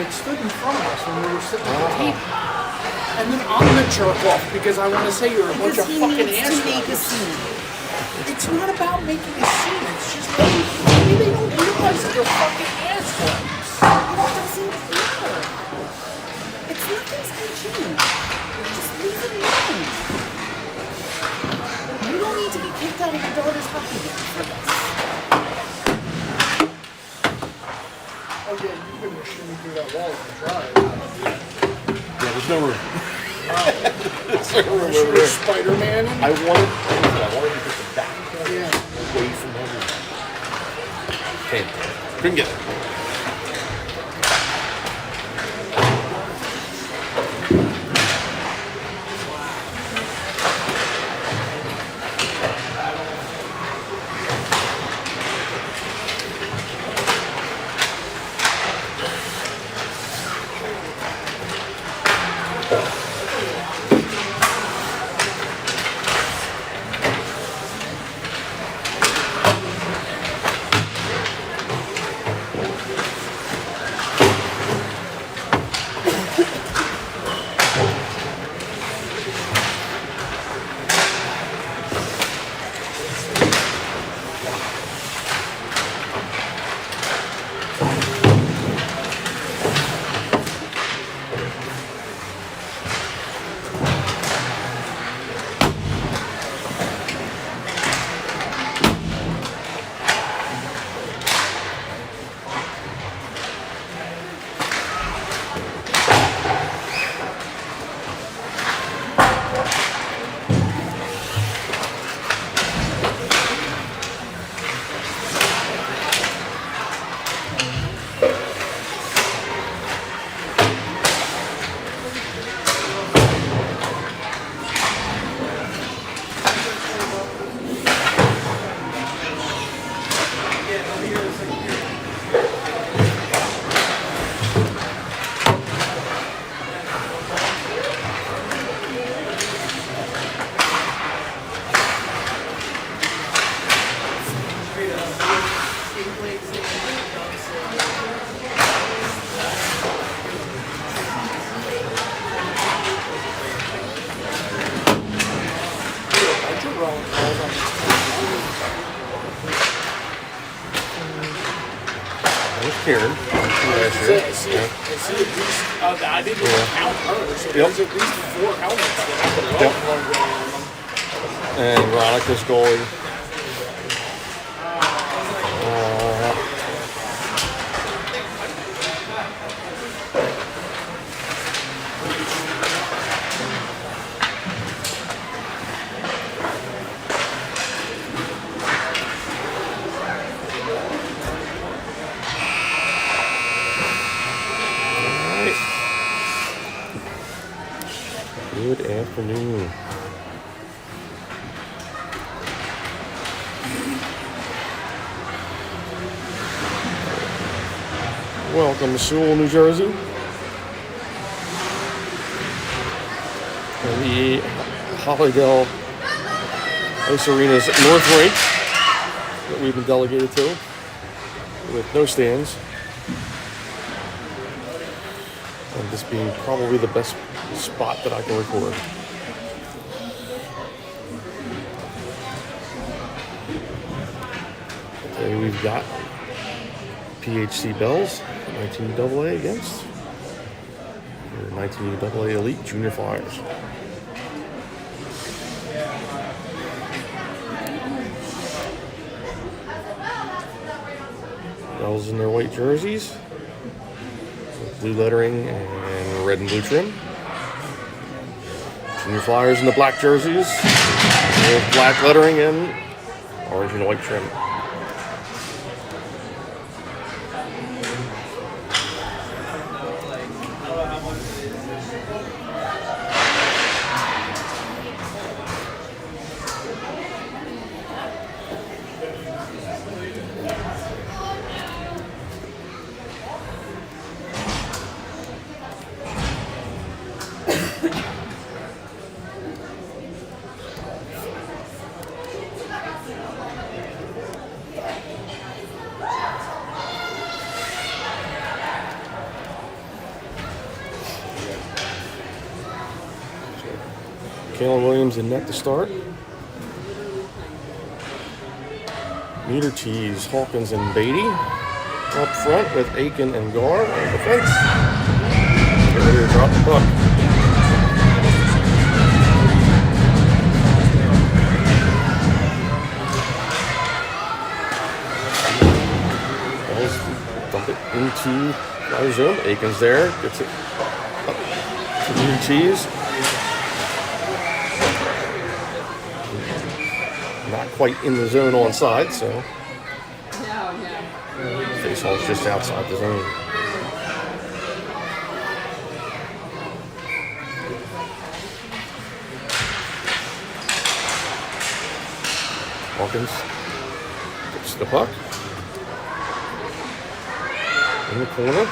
that stood in front of us when we were sitting at the table. And then I'm the jerk off because I want to say you're a bunch of fucking assholes. It's not about making a scene. It's just maybe they don't realize that they're fucking assholes. It doesn't matter. It's nothing's gonna change. Just leave it alone. You don't need to be kicked out of your daughter's hockey game for this. Oh yeah, you couldn't have shimmy through that wall if you tried. Yeah, there's no room. There's no room over there. Spider-Man. I wanted to get the back away from everything. Okay, couldn't get it. Karen. I didn't count her, so there's at least 4 helmets that I And Veronica's goalie. Good afternoon. Welcome to Sewell, New Jersey. And the Hollydale Ice Arena's North Rink that we've been delegated to with no stands. And this being probably the best spot that I can record. Okay, we've got PHC Belles, 19AA against your 19AA Elite Junior Flyers. Belles in their white jerseys, with blue lettering and red and blue trim. Junior Flyers in the black jerseys with black lettering and orange and white trim. Chandler Williams in net to start. Meter tees, Hawkins and Beatty. Up front with Aiken and Gar on defense. Get ready to drop the puck. Dump it into our zone. Aiken's there. Gets it up to the tees. Not quite in the zone onside, so faceoff's just outside the zone. Hawkins gets the puck in the corner,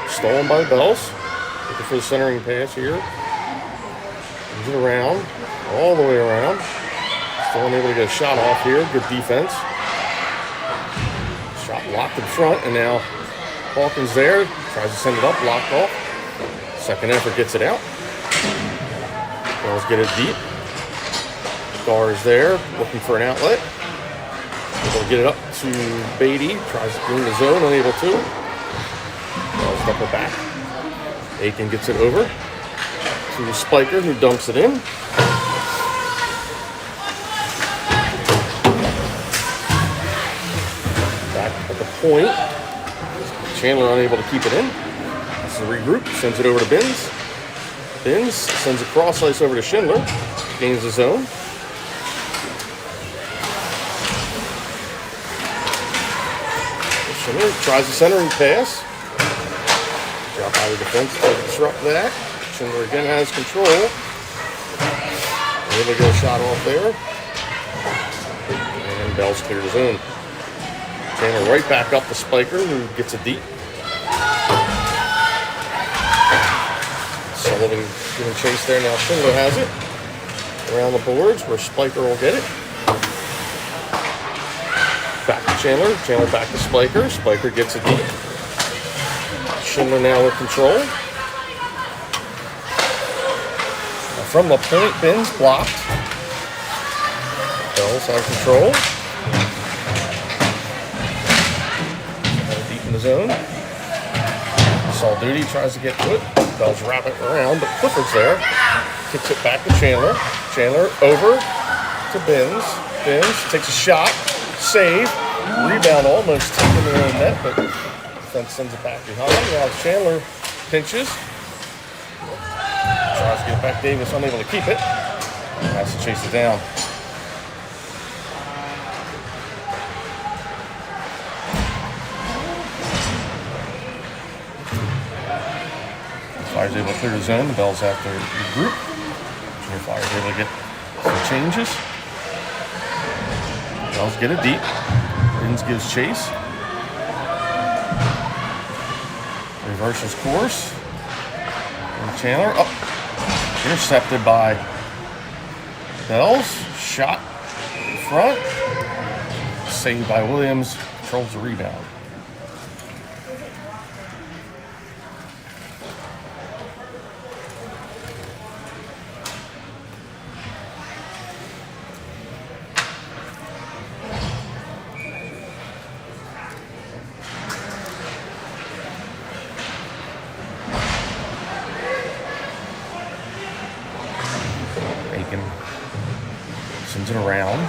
stolen by the Belles. Looking for the centering pass here. Moves it around, all the way around. Still unable to get a shot off here. Good defense. Shot locked in front, and now Hawkins there. Tries to send it up, blocked off. Second effort gets it out. Belles get it deep. Gar is there, looking for an outlet. Able to get it up to Beatty. Tries to clean the zone, unable to. Belles up her back. Aiken gets it over to Spiker, who dumps it in. At the point, Chandler unable to keep it in. This is a regroup, sends it over to Bins. Bins sends a cross slice over to Schindler, gains the zone. Schindler tries the centering pass. Drop out of defense to disrupt that. Schindler again has control. Able to get a shot off there. And Belles clear the zone. Chandler right back up to Spiker, who gets it deep. Sullivan giving chase there. Now Schindler has it. Around the boards where Spiker will get it. Back to Chandler. Chandler back to Spiker. Spiker gets it deep. Schindler now with control. Now from the point, Bins blocked. Belles have control. Deep in the zone. Saul Duty tries to get to it. Belles wrap it around, but Clifford's there. Kicks it back to Chandler. Chandler over to Bins. Bins takes a shot. Save. Rebound almost taken in the net, but defense sends it back behind. Now Chandler pinches. Tries to get it back. Davis unable to keep it. Has to chase it down. Flyers able to clear the zone. The Belles have to regroup. Junior Flyers able to get some changes. Belles get it deep. Bins gives chase. Reverses course. And Chandler up. Intercepted by Belles. Shot in front. Saved by Williams. Controls the rebound. Sends it around.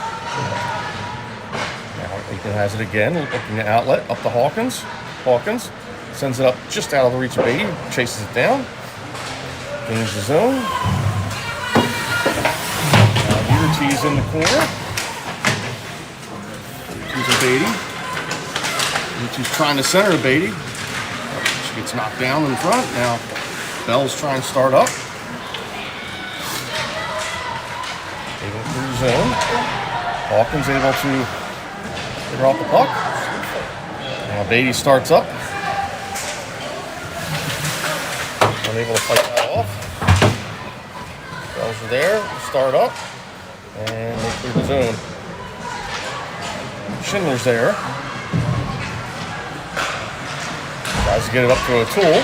Now Aiken has it again, looking at outlet, up to Hawkins. Hawkins sends it up just out of the reach of Beatty, chases it down, gains the zone. Now Unity in the corner. Unity Beatty. Unity's trying to center to Beatty. She gets knocked down in front. Now Belles trying to start up. Able to clear zone. Hawkins able to get her off the puck. Now Beatty starts up. Unable to fight that off. Belles are there. Start up. And they clear the zone. Schindler's there. Tries to get it up to O'Toole.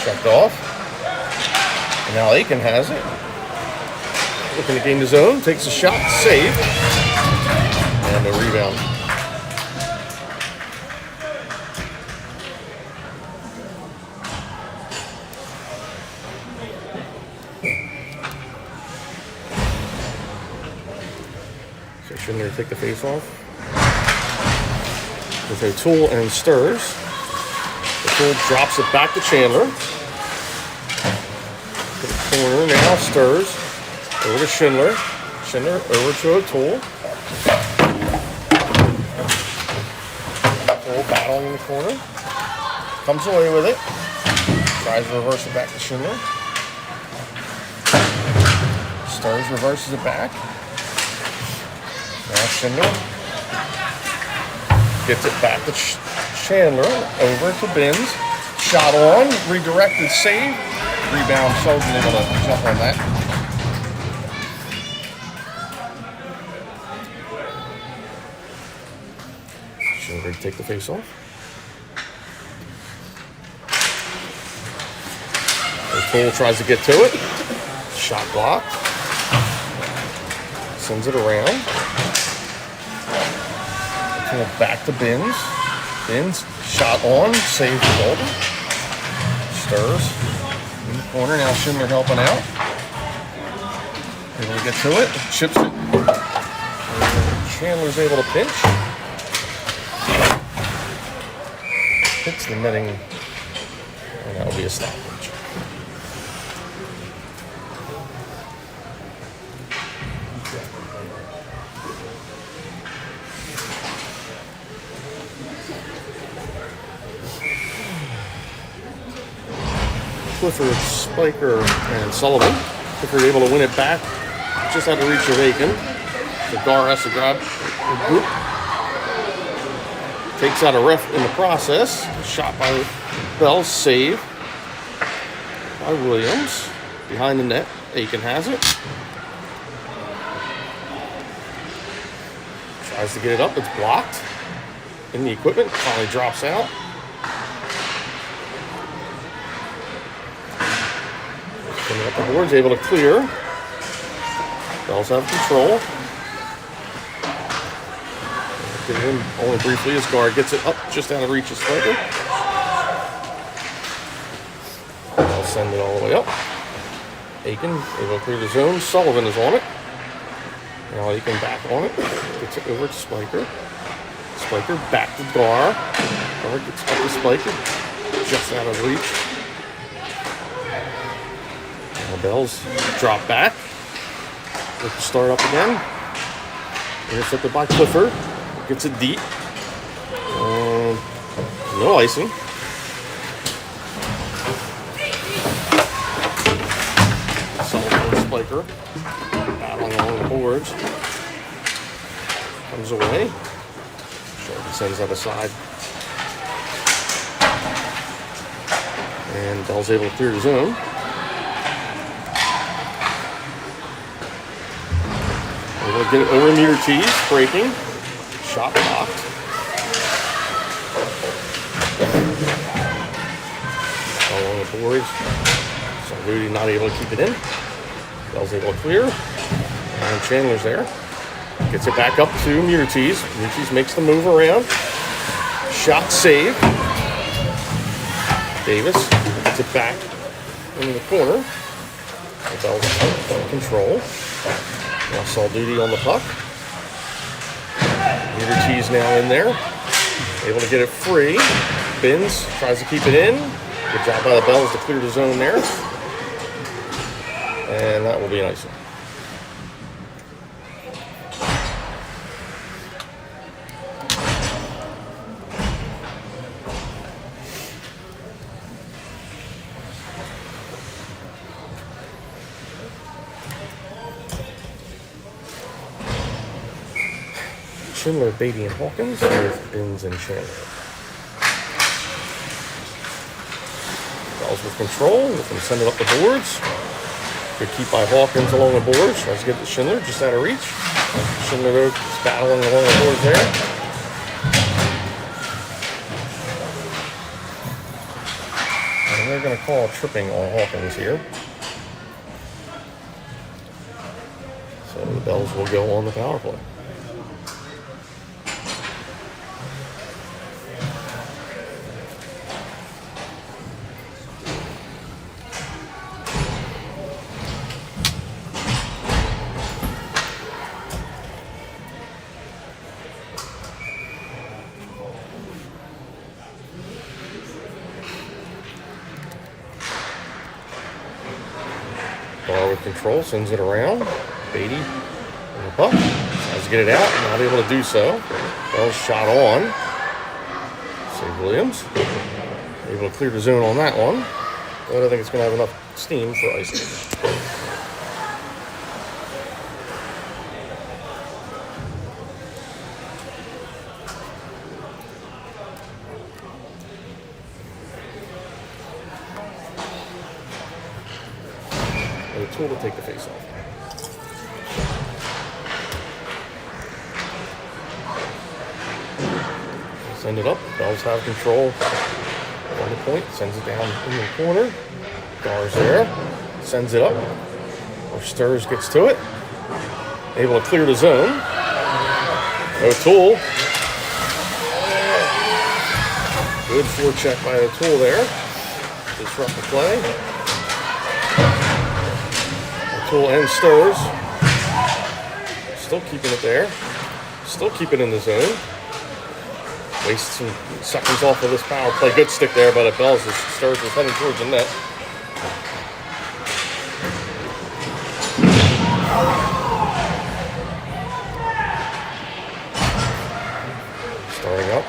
Checked off. And now Aiken has it. looking to gain the zone, takes a shot, save, and a rebound. So Schindler take the face off with a tool and stirs. The tool drops it back to Chandler. To the corner now, stirs over to Schindler. Schindler over to O'Toole. O'Toole battling in the corner. Comes away with it. Tries to reverse it back to Schindler. Stirs, reverses it back. Now Schindler gets it back to Chandler, over to Bins. Shot on, redirected, save. Rebound, Sullivan able to jump on that. Schindler to take the face off. O'Toole tries to get to it. Shot blocked. Sends it around. O'Toole back to Bins. Bins, shot on, saves the Golden. Stirs. In the corner, now Schindler helping out. Able to get to it, chips it. And Chandler's able to pinch. Hits the netting, and that'll be a stoppage. Clifford, Spiker, and Sullivan. Clifford able to win it back. Just had to reach of Aiken. So Gar has to grab the group. Takes out a ref in the process. Shot by Belles, save by Williams. Behind the net, Aiken has it. Tries to get it up, it's blocked. In the equipment, finally drops out. Coming up the boards, able to clear. Belles have control. Get it in only briefly as Gar gets it up just out of reach of Spiker. I'll send it all the way up. Aiken able to clear the zone. Sullivan is on it. Now Aiken back on it. Gets it over to Spiker. Spiker back to Gar. Gar gets up to Spiker. Just out of reach. Now Belles drop back. Look to start up again. Intercepted by Clifford. Gets it deep. No icing. Sullivan and Spiker battling along the boards. Comes away. Shorty sends that aside. And Belles able to clear the zone. Able to get it over meter tees, breaking. Shot blocked. Along the boards. So Rudy not able to keep it in. Belles able to clear. And Chandler's there. Gets it back up to Murtiz. Murtiz makes the move around. Shot save. Davis gets it back into the corner. Belles in control. Now Saul Duty on the puck. Murtiz now in there. Able to get it free. Bins tries to keep it in. Good job by the Belles to clear the zone there. And that will be an icing. Schindler, Beatty, and Hawkins with Bins and Chandler. Belles with control, looking to send it up the boards. Good keep by Hawkins along the boards. Tries to get to Schindler, just out of reach. Schindler is battling along the boards there. And they're going to call tripping on Hawkins here. Belles will go on the power play. Bar with control, sends it around. Beatty and the puck. Tries to get it out, not able to do so. Belles shot on. St. Williams able to clear the zone on that one. But I think it's going to have enough steam for icing. And a tool to take the face off. Send it up. Belles have control on the point. Sends it down in the corner. Gar's there. Sends it up. Or Stirs gets to it. Able to clear the zone. O'Toole. Good forecheck by O'Toole there. Disrupt the play. O'Toole and Stirs. Still keeping it there. Still keeping it in the zone. Wastes some seconds off of this power play. Good stick there by the Belles as Stirs was heading towards the net. Starting up.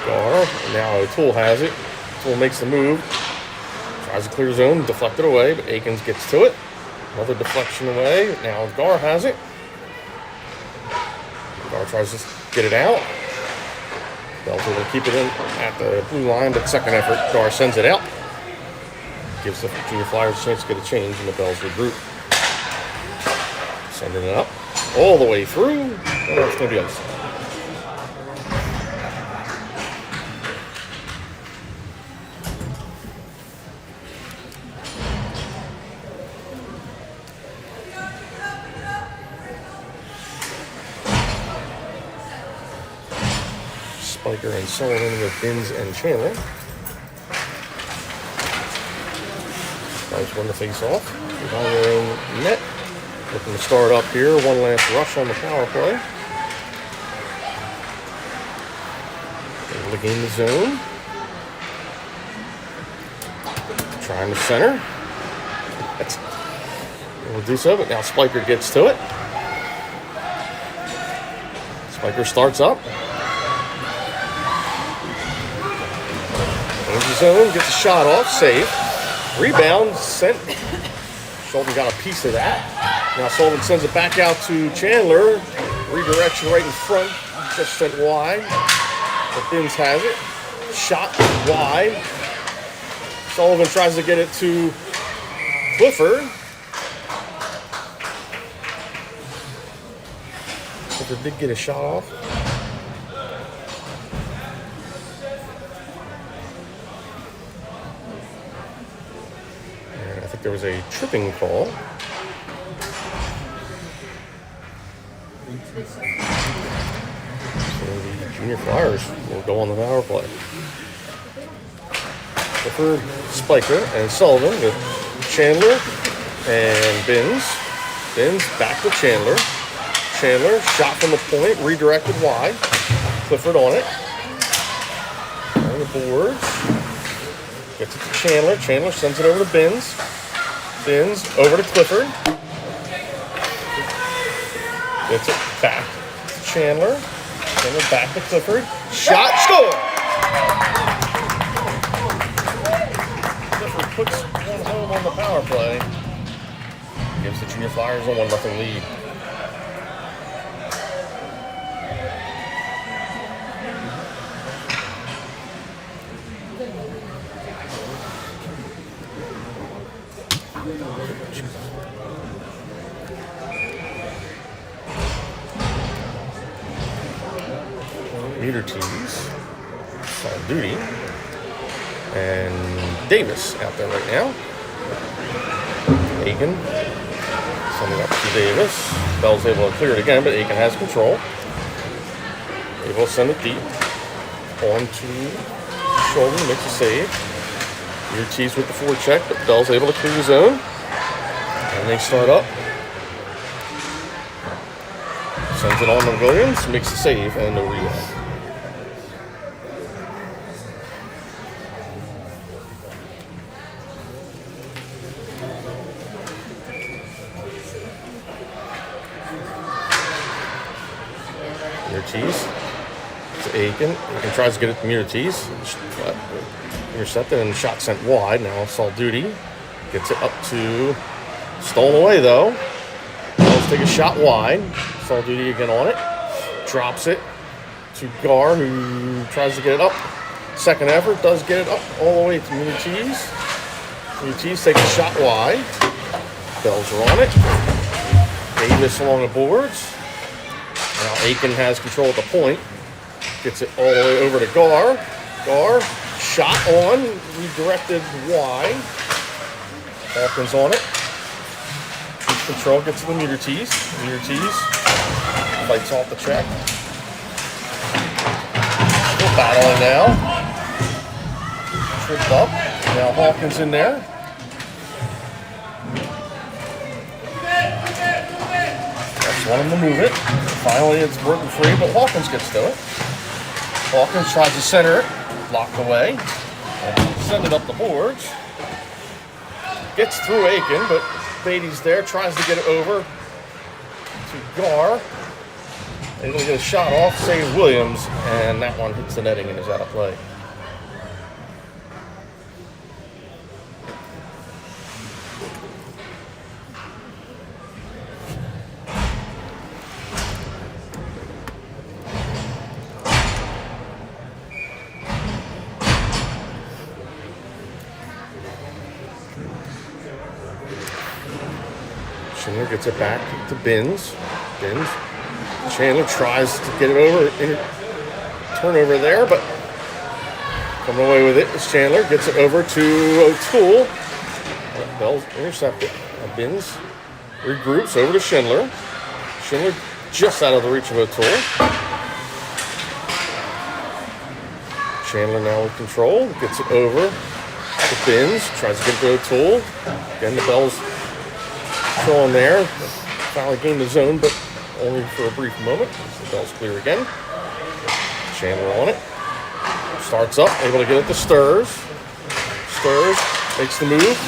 Gar. Now O'Toole has it. O'Toole makes the move. Tries to clear zone. Deflected away, but Akins gets to it. Another deflection away. Now Gar has it. Gar tries to get it out. Belles able to keep it in at the blue line, but second effort, Gar sends it out. Gives the Junior Flyers a chance to get a change in the Belles regroup. Sending it up all the way through, and that's going to be ice. Spiker and Sullivan with Bins and Chandler. Nice one to face off. Behind their own net. Looking to start up here. One last rush on the power play. Able to gain the zone. Trying to center. That's able to do so, but now Spiker gets to it. Spiker starts up. Zone, gets a shot off, save. Rebound, sent. Sullivan got a piece of that. Now Sullivan sends it back out to Chandler. Redirection right in front, just sent wide. But Bins has it. Shot wide. Sullivan tries to get it to Clifford. Clifford did get a shot off. There was a tripping call. So the Junior Flyers will go on the power play. Clifford, Spiker, and Sullivan with Chandler and Bins. Bins back to Chandler. Chandler, shot from the point, redirected wide. Clifford on it. On the boards. Gets it to Chandler. Chandler sends it over to Bins. Bins over to Clifford. Gets it back to Chandler. Chandler back to Clifford. Shot, score! Clifford puts one home on the power play. Gives the Junior Flyers a 1-0 lead. Meter teams on duty, and Davis out there right now. Aiken. Send it up to Davis. Bell's able to clear it again, but Aiken has control. Able to send it deep. On to shoulder, makes a save. Ortiz with the forecheck, but Bell's able to clear his zone. And they start up. Sends it on to Williams, makes the save, and no rebound. Ortiz to Aiken. Aiken tries to get it to Ortiz. Intercepted and shot sent wide. Now it's all duty. Gets it up to, stolen away though. Let's take a shot wide. Saul Duty again on it. Drops it to Gar, who tries to get it up. Second effort, does get it up all the way to Muniz. Muniz takes a shot wide. Bells are on it. Davis along the boards. Now Aiken has control at the point. Gets it all the way over to Gar. Gar, shot on, redirected wide. Hawkins on it. Keeps control, gets to the meter tees. Fights off the check. Still battling now. Tripped up. Now Hawkins in there. That's one of them to move it. Finally it's working free, but Hawkins gets to it. Hawkins tries to center it. Blocked away. And send it up the boards. Gets through Aiken, but Beatty's there. Tries to get it over to Gar. Able to get a shot off, save Williams, and that one hits the netting and is out of play. Chandler gets it back to Binns. Chandler tries to get it over, turnover there, but coming away with it is Chandler. Gets it over to O'Toole. Bell's intercepted. Binns regroups over to Schindler. Schindler just out of the reach of O'Toole. Chandler now with control. Gets it over to Binns. Tries to get it to O'Toole. Again, the Bell's control in there. Finally gained the zone, but only for a brief moment. The Bell's clear again. Chandler on it. Starts up, able to get it to Stirs. Stirs, makes the move.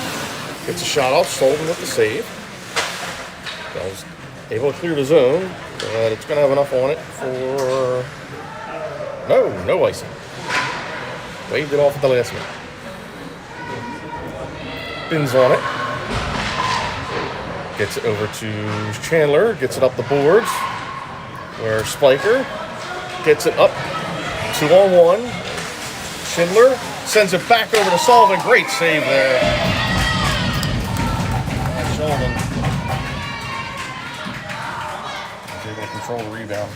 Gets a shot off, Sullivan with the save. Bell's able to clear the zone, but it's going to have enough on it for... No icing. Waved it off at the last minute. Binns on it. Gets it over to Chandler. Gets it up the boards. Where Spiker gets it up 2-on-1. Schindler sends it back over to Sullivan. Great save there. Sullivan is able to control the rebound.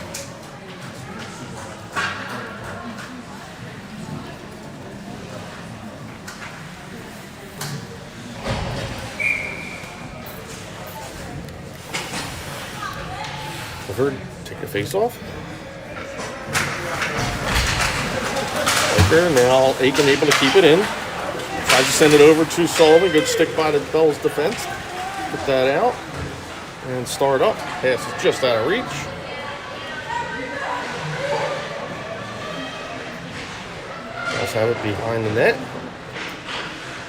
Take the face off. Right there. Now Aiken able to keep it in. Tries to send it over to Sullivan. Good stick by the Bell's defense. Put that out. And start up. Pass is just out of reach. Bells have it behind the net.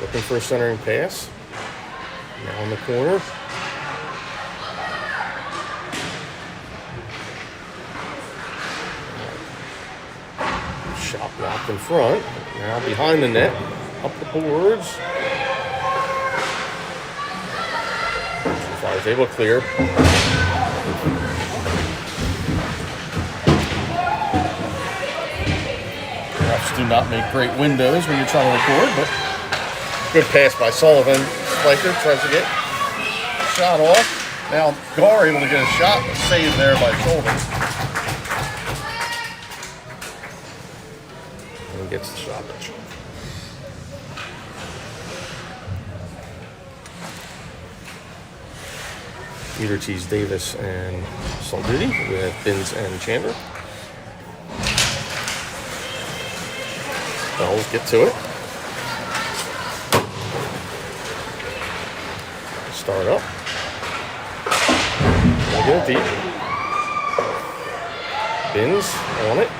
Looking for a centering pass. Now in the corner. Shot blocked in front. Now behind the net. Up the boards. Flyers able to clear. Refs do not make great windows when you're trying to record, but good pass by Sullivan. Spiker tries to get shot off. Now Gar able to get a shot. A save there by Sullivan. Gets the stoppage. Well, Meter tees Davis and Salduti with Bins and Chandler. Belles get to it. Start up. We'll get it deep. Bins on it.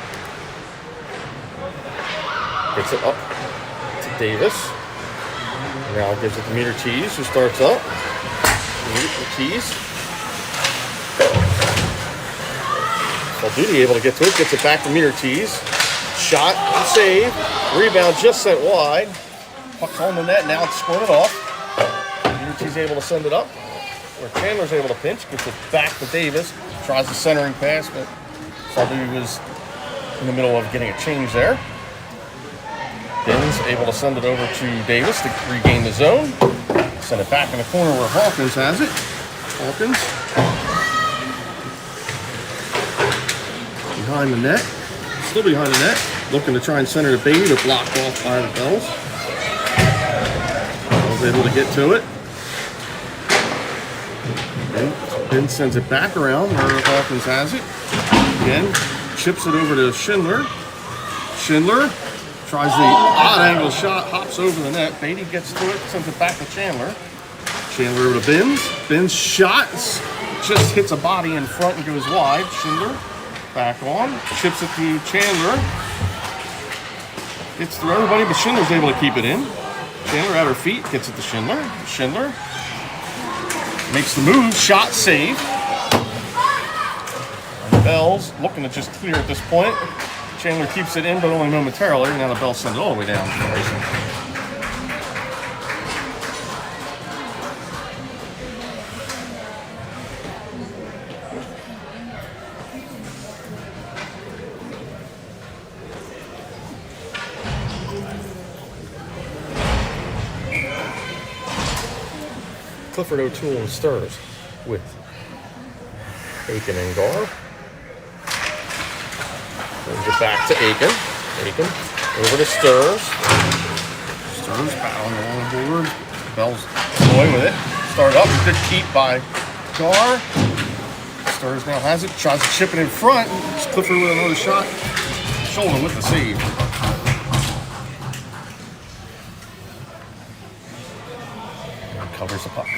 Gets it up to Davis. Now gives it to Meter tees, who starts up. Meter tees. Salduti able to get to it. Gets it back to Meter tees. Shot and save. Rebound just sent wide. Puck's on the net. Now it's squirted off. Meter tees able to send it up. Where Chandler's able to pinch. Gets it back to Davis. Tries the centering pass, but Salduti was in the middle of getting a change there. Bins able to send it over to Davis to regain the zone. Send it back in the corner where Hawkins has it. Hawkins. Behind the net. Still behind the net. Looking to try and center the Beatty, but blocked off by the Belles. Belles able to get to it. Bins sends it back around where Hawkins has it. Again, chips it over to Schindler. Schindler tries the odd angle shot, hops over the net. Beatty gets to it, sends it back to Chandler. Chandler over to Bins. Bins shots, just hits a body in front and goes wide. Schindler back on, chips it to Chandler. Gets through everybody, but Schindler's able to keep it in. Chandler at her feet, gets it to Schindler. Schindler makes the move, shot save. Belles looking to just clear at this point. Chandler keeps it in, but only momentarily. Now the Belles send it all the way down. Clifford O'Toole and Stirs with Aiken and Gar. Brings it back to Aiken. Aiken over to Stirs. Stirs battling along the board. Belles away with it. Start up. Good keep by Gar. Stirs now has it. Tries to chip it in front. Clifford with another shot. Shoulder with the save. And covers the puck.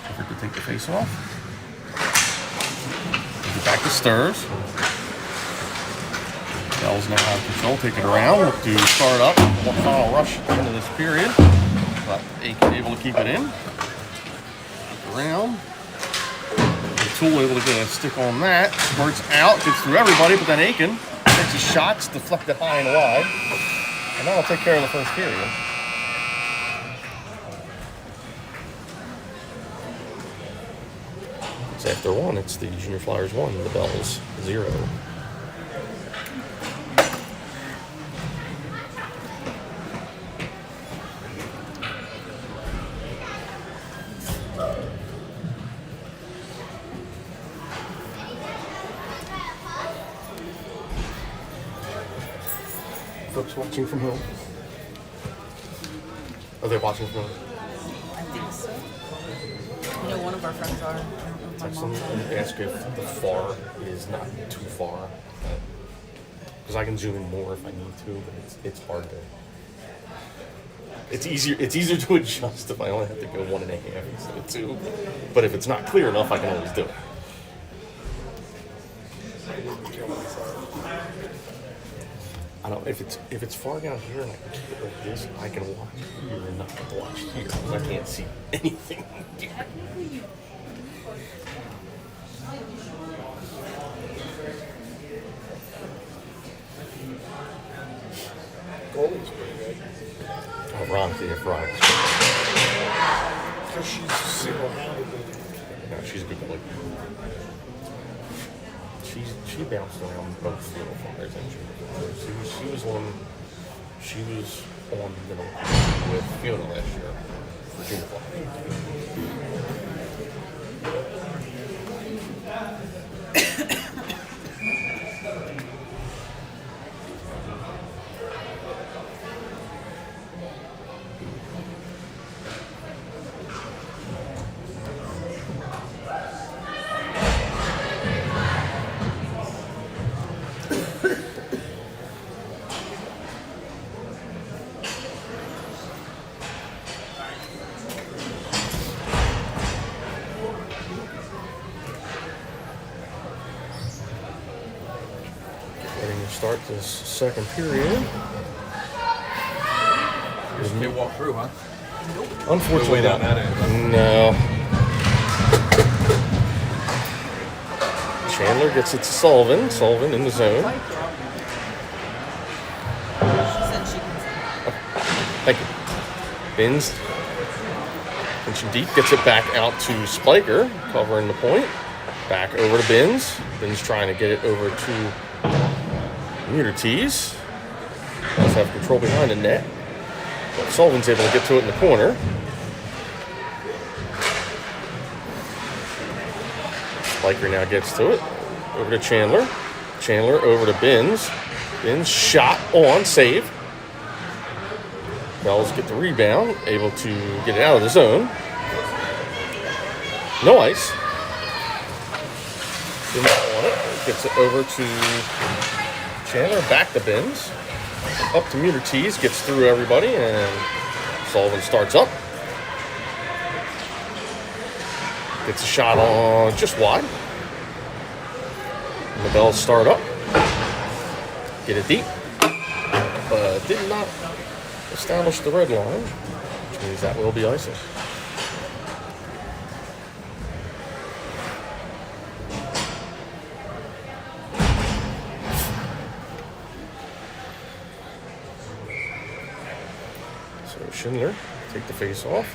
Clifford to take the face off. Back to Stirs. Belles now have control, take it around, look to start up. One final rush into this period. But Aiken able to keep it in. Around. O'Toole able to get a stick on that. Squirts out, gets through everybody, but then Aiken takes his shots, deflected high and wide. And that'll take care of the first period. After one, it's the Junior Flyers 1, the Belles 0. Folks watching from home. Are they watching from home? I think so. You know, one of our friends are. Text them and ask if the far is not too far. Because I can zoom in more if I need to, but it's hard to. It's easier to adjust if I only have to go 1.5 instead of 2. But if it's not clear enough, I can always do it. I don't know if it's far down here and I can keep it like this, I can watch here and not watch here because I can't see anything here. Goalie's pretty good. Oh, Ron, if Ron. Because she's single-handed. No, she's a good goalie. She bounced around both little flyers and she was on middle with Fiona last year for junior flyers. Getting to start this second period. Just can't walk through, huh? Unfortunately, Way down not. that end. No. Chandler gets it to Sullivan. Sullivan in the zone. She said she can. Thank you. Bins. Pinching deep. Gets it back out to Spiker. Covering the point. Back over to Bins. Bins trying to get it over to Muter Tees. Does have control behind the net. But Sullivan's able to get to it in the corner. Spiker now gets to it. Over to Chandler. Chandler over to Bins. Bins shot on, save. Belles get the rebound, able to get it out of the zone. No ice. Bins on it. Gets it over to Chandler, back to Bins. Up to Muter Tees, gets through everybody, and Sullivan starts up. Gets a shot on just wide. And the Belles start up. Get it deep. But did not establish the red line, which means that will be icing. So Schindler take the face off.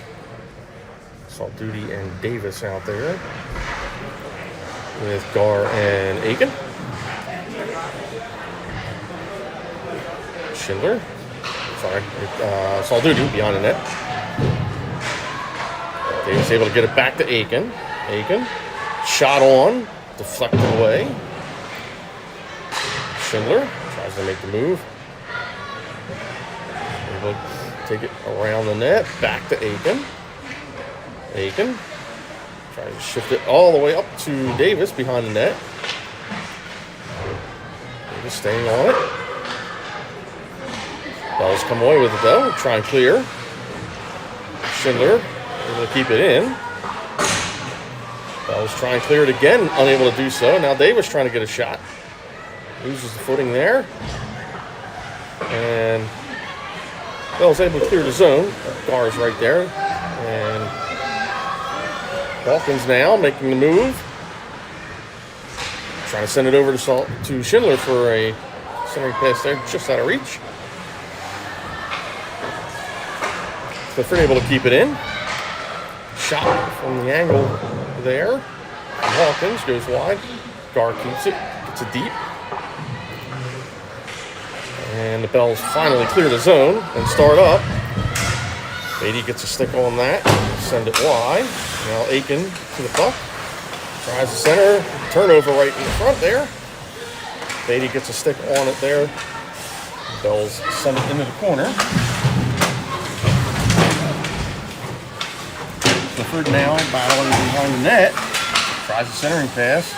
Saw Duty and Davis out there with Gar and Aiken. Schindler, sorry, Saw Duty behind the net. Davis able to get it back to Aiken. Aiken, shot on, deflected away. Schindler tries to make the move. Able to take it around the net, back to Aiken. Aiken tries to shift it all the way up to Davis behind the net. Davis staying on it. Belles come away with it though, try and clear. Schindler able to keep it in. Belles try and clear it again, unable to do so. Now Davis trying to get a shot. Loses the footing there. And Belles able to clear the zone. Gar's right there. And Hawkins now making the move. Trying to send it over to Schindler for a centering pass there, just out of reach. Clifford able to keep it in. Shot from the angle there. Hawkins goes wide. Gar keeps it, gets it deep. And the Belles finally clear the zone and start up. Beatty gets a stick on that, send it wide. Now Aiken to the puck. Tries the center, turnover right in the front there. Beatty gets a stick on it there. Belles send it into the corner. Clifford now battling behind the net. Tries the centering pass.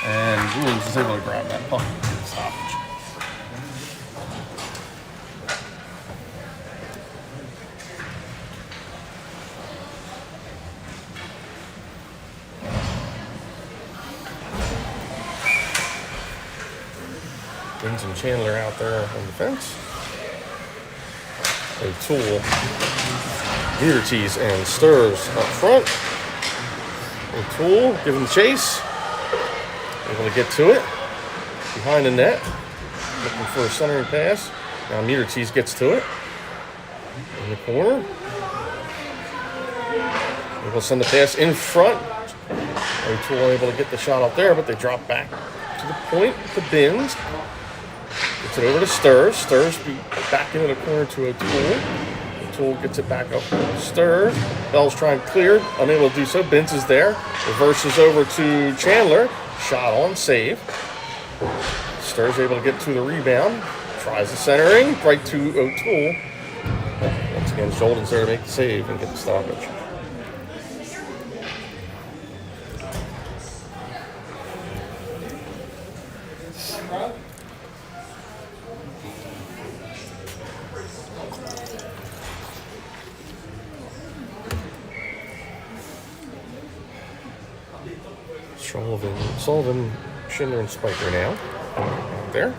And Williams is able to grab that puck and get the stoppage. Bins and Chandler out there on defense. O'Toole, Muter Tees and Stirs up front. O'Toole giving the chase. Able to get to it. Behind the net. Looking for a centering pass. Now Muter Tees gets to it. In the corner. Able to send the pass in front. O'Toole able to get the shot up there, but they drop back to the point to Bins. Gets it over to Stirs. Stirs back into the corner to O'Toole. O'Toole gets it back up to Stirs. Belles trying to clear, unable to do so. Bins is there. Reverses over to Chandler. Shot on, save. Stirs able to get to the rebound. Tries the centering, right to O'Toole. Once again, Jolden's there to make the save and get the stoppage. Sullivan, Schindler, and Spiker now. there.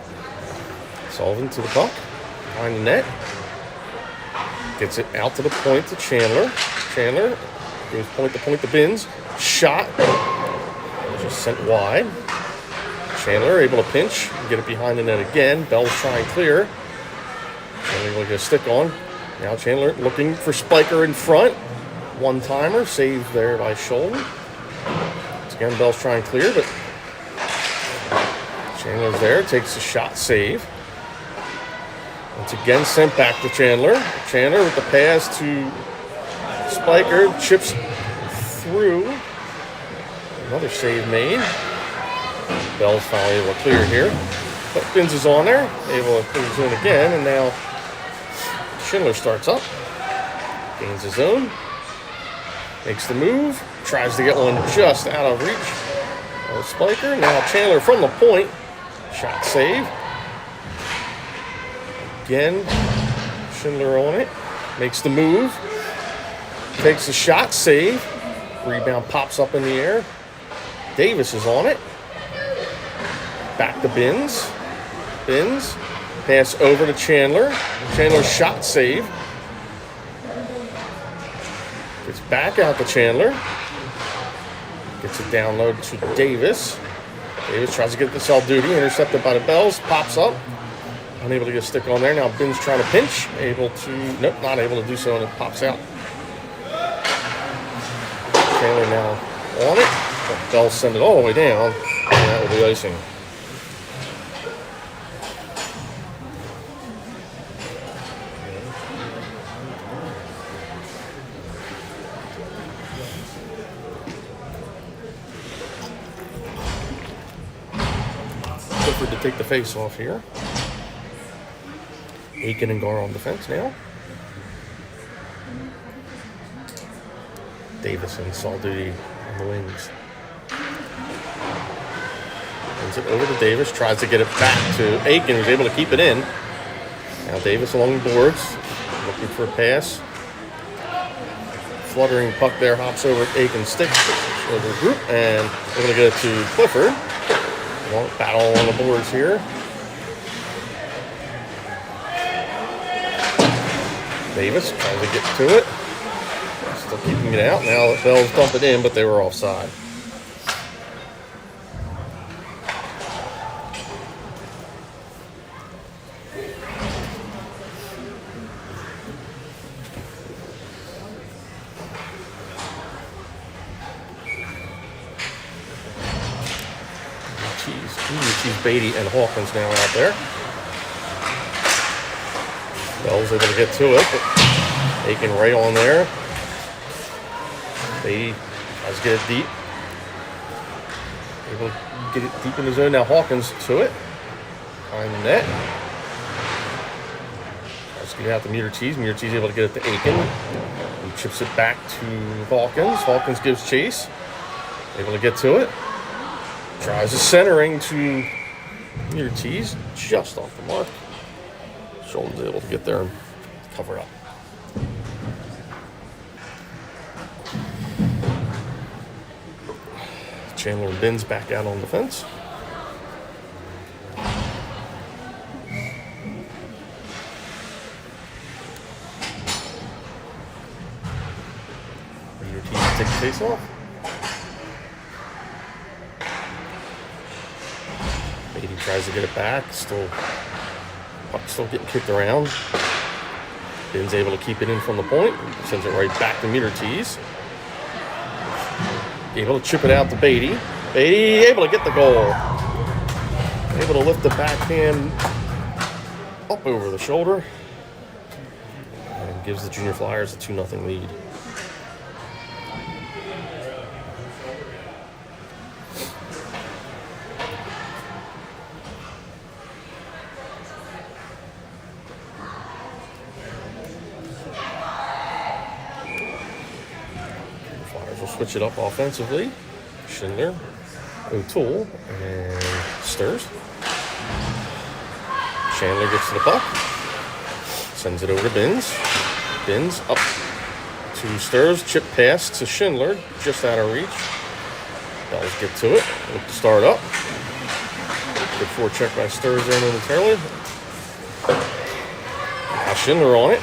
Sullivan to the puck. Behind the net. Gets it out to the point to Chandler. Chandler goes point to Bins. Shot. Just sent wide. Chandler able to pinch and get it behind the net again. Belles trying clear. Chandler able to get a stick on. Now Chandler looking for Spiker in front. One-timer. Saved there by Shoulder. Once again, Belles trying clear, but Chandler's there. Takes a shot. Save. Once again, sent back to Chandler. Chandler with the pass to Spiker. Chips through. Another save made. Belles finally able to clear here. But Bins is on there. Able to clear his zone again. And now Schindler starts up. Gains his zone. Makes the move. Tries to get one just out of reach of Spiker. Now Chandler from the point. Shot save. Again, Schindler on it. Makes the move. Takes the shot, save. Rebound pops up in the air. Davis is on it. Back to Bins. Bins. Pass over to Chandler. Chandler shot, save. Gets back out to Chandler. Gets it down low to Davis. Davis tries to get this all duty. Intercepted by the Belles. Pops up. Unable to get a stick on there. Now Bins trying to pinch. Able to, nope, not able to do so, and it pops out. Chandler now on it. But Belles send it all the way down, and that will be icing. Clifford to take the face off here. Aiken and Gar on defense now. Davis and Saul Duty on the wings. Sends it over to Davis. Tries to get it back to Aiken, who's able to keep it in. Now Davis along the boards. Looking for a pass. Fluttering puck there. Hops over Aiken's stick. Over the group. And we're going to get it to Clifford. Long battle on the boards here. Davis trying to get to it. Still keeping it out. Now the Belles dump it in, but they were offside. Cheese, Beatty, and Hawkins now out there. Belles able to get to it, but Aiken right on there. Beatty tries to get it deep. Able to get it deep in the zone. Now Hawkins to it. Behind the net. Tries to get it out to Muter-Cheese. Muter-Cheese able to get it to Aiken. He chips it back to Hawkins. Hawkins gives chase. Able to get to it. Tries a centering to Muter-Cheese. Just off the mark. Schulten's able to get there and cover up. Chandler and Bins back out on defense. Your team take the face off. Beatty tries to get it back. Still getting kicked around. Bins able to keep it in from the point. Sends it right back to Muter-Cheese. Able to chip it out to Beatty. Beatty able to get the goal. Able to lift the backhand up over the shoulder. And gives the Junior Flyers a 2-0 lead. Switch it up offensively. Schindler, O'Toole, and Stirs. Chandler gets to the puck. Sends it over to Bins. Bins up to Stirs. Chip pass to Schindler. Just out of reach. Belles get to it. Look to start up. Good forecheck by Stirs there momentarily. Now Schindler on it.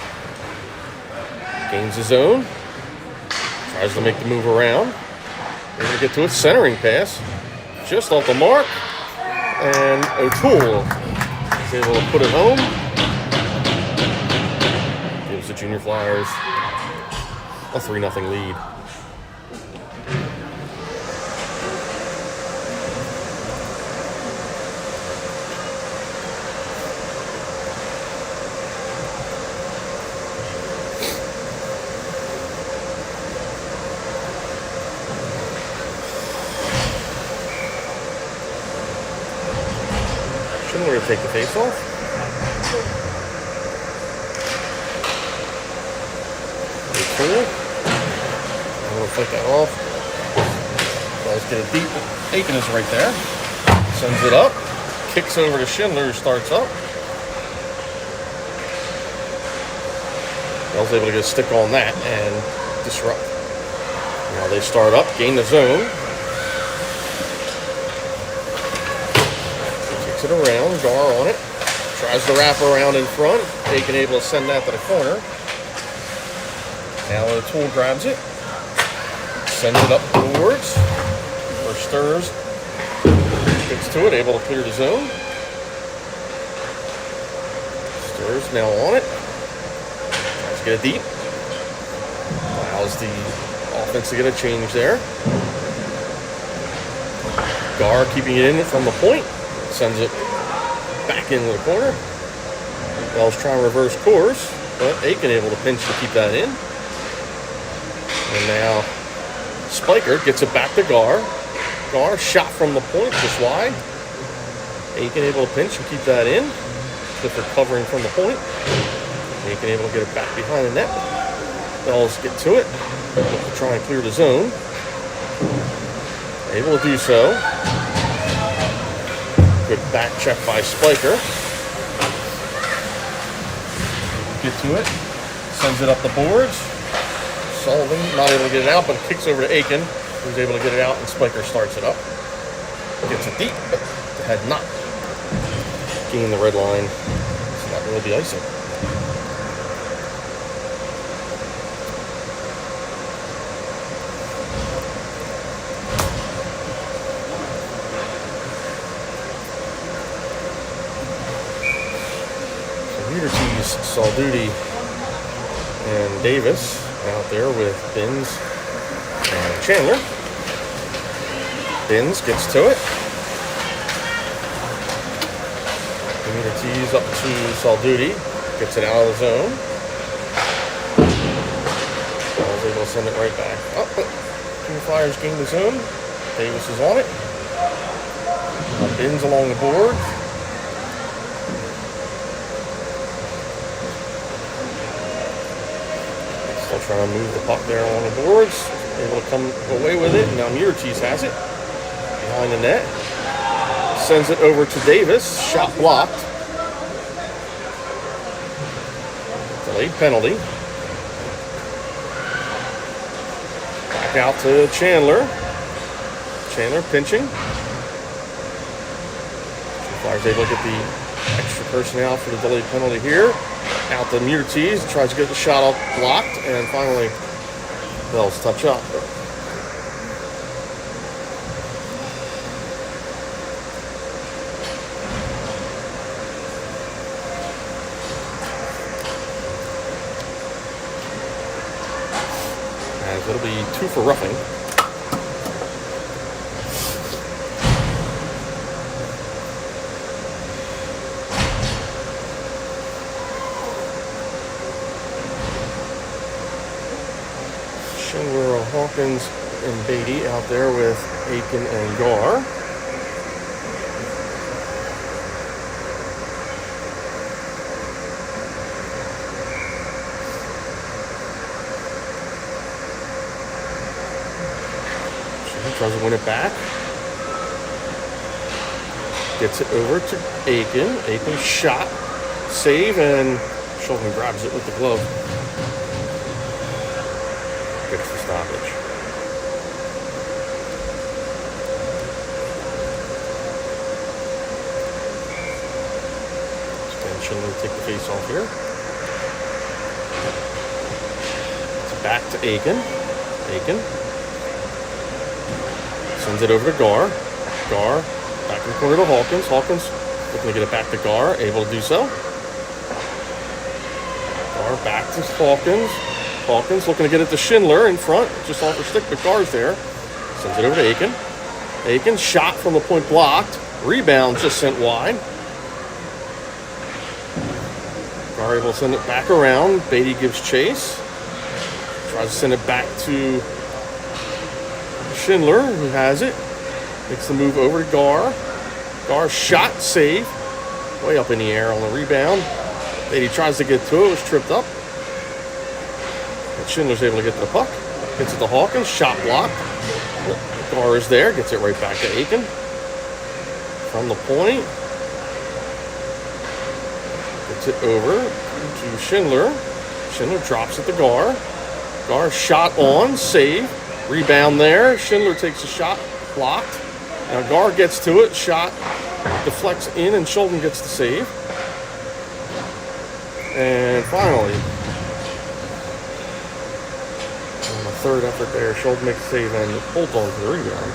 Gains his own. Tries to make the move around. Able to get to it. Centering pass. Just off the mark. And O'Toole is able to put it home. Gives the Junior Flyers a 3-0 lead. We're going to take the face off. Cool. I'm going to flip that off. Let's get it deep. Aiken is right there. Sends it up. Kicks over to Schindler, who starts up. Bell's able to get a stick on that and disrupt. Now they start up, gain the zone. It around, Gar on it, tries to wrap around in front. Aiken able to send that to the corner. Now O'Toole grabs it, sends it up towards, or Stirs, gets to it, able to clear the zone. Stirs now on it, tries to get it deep, allows the offense to get a change there. Gar keeping it in from the point. Sends it back into the corner. Bell's trying to reverse course, but Aiken able to pinch to keep that in. And now Spiker gets it back to Gar. Gar shot from the point, just wide. Aiken able to pinch and keep that in. With recovering from the point. Aiken able to get it back behind the net. Bells get to it. To try and clear the zone. Able to do so. Good back check by Spiker. Get to it. Sends it up the boards. Sullivan not able to get it out, but it kicks over to Aiken, who's able to get it out, and Spiker starts it up. Gets it deep, but had not gained the red line. It's not going to be icing. Salduti and Davis out there with Bins and Chandler. Bins gets to it. Communities up to Salduti. Gets it out of the zone. Ball's able to send it right back up, but Junior Flyers gain the zone. Davis is on it. Bins along the board. Still trying to move the puck there on the boards. Able to come away with it. Now Murites has it. Behind the net. Sends it over to Davis. Shot blocked. Delayed penalty. Back out to Chandler. Chandler pinching. Flyers able to get the extra personnel for the delayed penalty here. Out to Murites, tries to get the shot off, blocked, and finally Bell's touch up. As it'll be 2 for roughing. Hawkins and Beatty out there with Aiken and Gar. She tries to win it back. Gets it over to Aiken. Aiken shot, save, and Schulman grabs it with the glove. Gets the stoppage. Schindler to take the face off here. It's back to Aiken. Aiken sends it over to Gar. Gar back in the corner to Hawkins. Hawkins looking to get it back to Gar, able to do so. Gar back to Hawkins. Hawkins looking to get it to Schindler in front, just off her stick, but Gar's there. Sends it over to Aiken. Aiken shot from the point blocked. Rebound just sent wide. Gar able to send it back around. Beatty gives chase. Tries to send it back to Schindler, who has it. Makes the move over to Gar. Gar shot, save. Way up in the air on the rebound. Beatty tries to get to it, was tripped up. But Schindler's able to get to the puck. Gets it to Hawkins, shot blocked. Gar is there, gets it right back to Aiken. From the point. Gets it over to Schindler. Schindler drops it to Gar. Gar shot on, save. Rebound there. Schindler takes a shot, blocked. Now Gar gets to it, shot, deflects in, and Schulden gets the save. And finally, on the third effort there, Schulden makes a save and holds on to the rebound.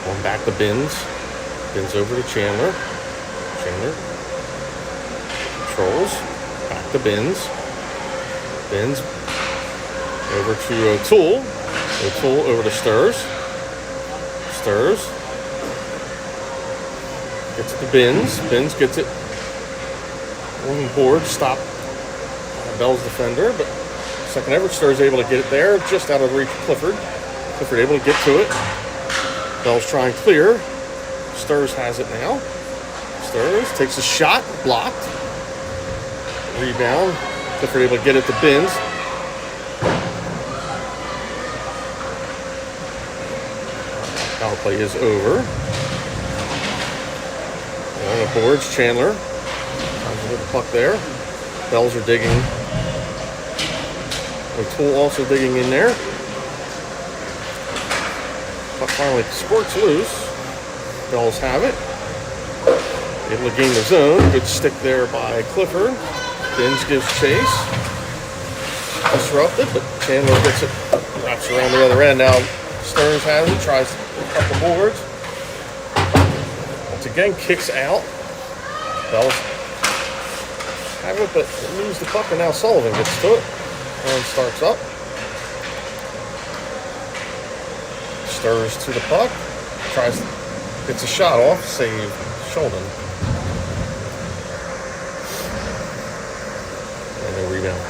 Going back to Bins. Bins over to Chandler. Chandler controls. Back to Bins. Bins over to O'Toole. O'Toole over to Stirs. Stirs gets it to Bins. Bins gets it on the board. Stop Bell's defender, but second effort, Stirs able to get it there, just out of reach of Clifford. Clifford able to get to it. Bell's trying clear. Stirs has it now. Stirs takes a shot, blocked. Rebound. Clifford able to get it to Bins. Power play is over. And on the boards, Chandler. Trying to get the puck there. Bells are digging. O'Toole also digging in there. Puck finally squirts loose. Bells have it. Able to gain the zone. Good stick there by Clifford. Bins gives chase. Disrupted, but Chandler gets it. Wraps around the other end. Now Stearns has it. Tries to pick up the boards. Once again, kicks out. Bells have it, but lose the puck, and now Sullivan gets to it. And starts up. Stirs to the puck. Gets a shot off. Save Schulden. And a rebound.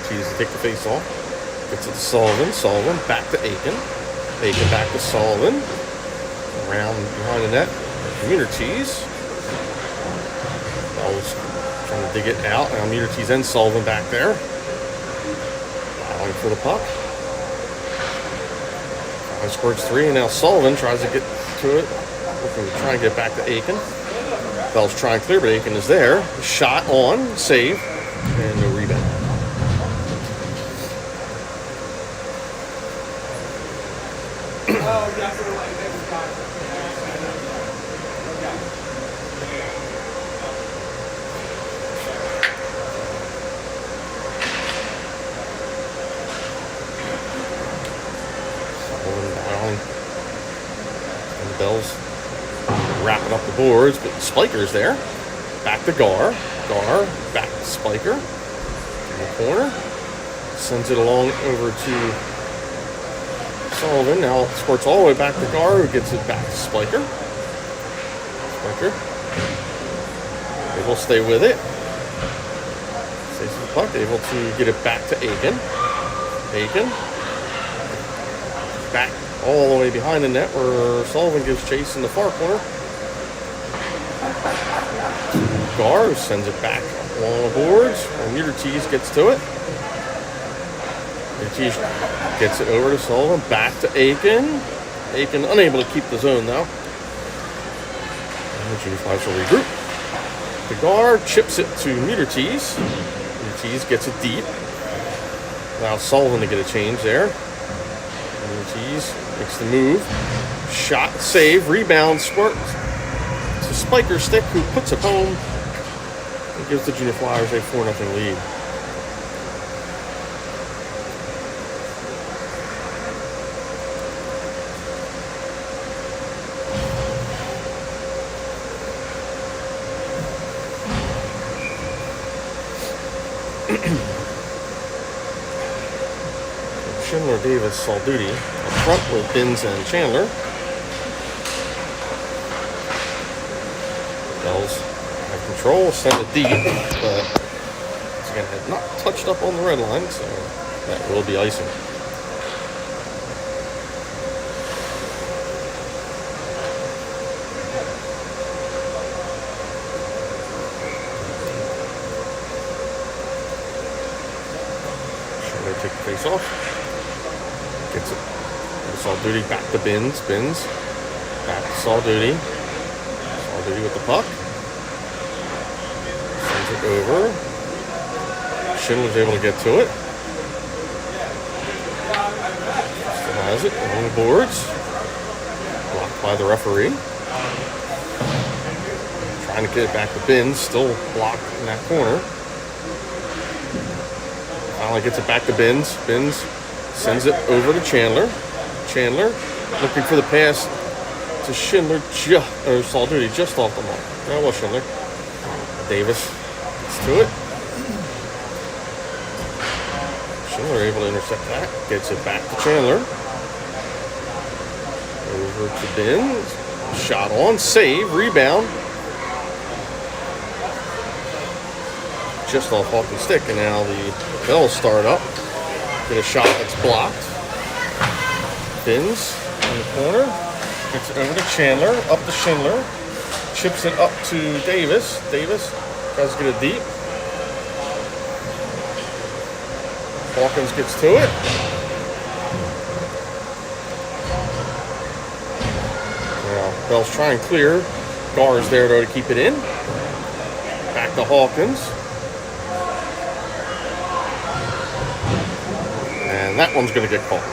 Cheese to take the face off. Gets it to Sullivan. Sullivan back to Aiken. Aiken back to Sullivan. Around behind the net. Munities. Bell's trying to dig it out. Now Munities and Sullivan back there. Allowing for the puck. Squirts three, and now Sullivan tries to get to it. Looking to try and get back to Aiken. Bell's trying clear, but Aiken is there. Shot on, save, and no rebound. And the Bells wrapping up the boards, but Spiker's there. Back to Gar. Gar back to Spiker. In the corner. Sends it along over to Sullivan. Now squirts all the way back to Gar, who gets it back to Spiker. Spiker. Able to stay with it. Stays with the puck. Able to get it back to Aiken. Aiken. Back all the way behind the net where Sullivan gives chase in the far corner. Gar sends it back along the boards. And Muter Tees gets to it. Muter Tees gets it over to Sullivan. Back to Aiken. Aiken unable to keep the zone though. And the Junior Flyers will regroup. The Gar chips it to Muter Tees. Muter Tees gets it deep. Allows Sullivan to get a change there. Muter Tees makes the move. Shot, save, rebound, squirt. It's a Spiker Stick who puts it home. It gives the Junior Flyers a 4-0 lead. Schindler, Davis, Salduti up front with Binns and Chandler. Belles have control, send it deep, but once again had not touched up on the red line, so that will be icing. Schindler take the face off. Gets it. Salduti back to Binns. Binns. Back to Salduti. Salduti with the puck. Sends it over. Schindler's able to get to it. Still has it along the boards. Blocked by the referee. Trying to get it back to Binns. Still blocked in that corner. Finally gets it back to Binns. Binns sends it over to Chandler. Chandler looking for the pass to Schindler, or Salduti just off the mark. That was Schindler. Davis gets to it. Schindler able to intercept that. Gets it back to Chandler. Over to Binns. Shot on, save, rebound. Just off Hawkins' stick, and now the Belles start up. Get a shot that's blocked. Binns in the corner. Gets it over to Chandler. Up to Schindler. Chips it up to Davis. Davis tries to get it deep. Hawkins gets to it. Now, Belles try and clear. Gar is there though to keep it in. Back to Hawkins. And that one's going to get caught.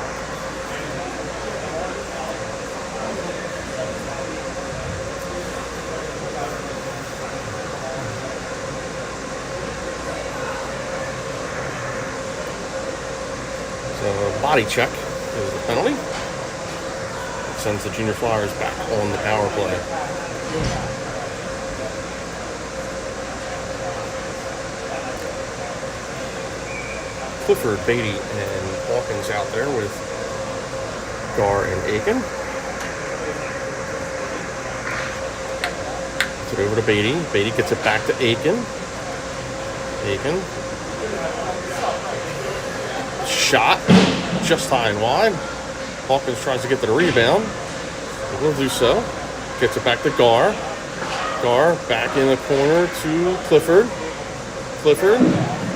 So body check is the penalty. It sends the Junior Flyers back on the power play. Clifford, Beatty, and Hawkins out there with Gar and Aiken. Gets it over to Beatty. Beatty gets it back to Aiken. Aiken. Shot just high and wide. Hawkins tries to get to the rebound. He will do so. Gets it back to Gar. Gar back in the corner to Clifford. Clifford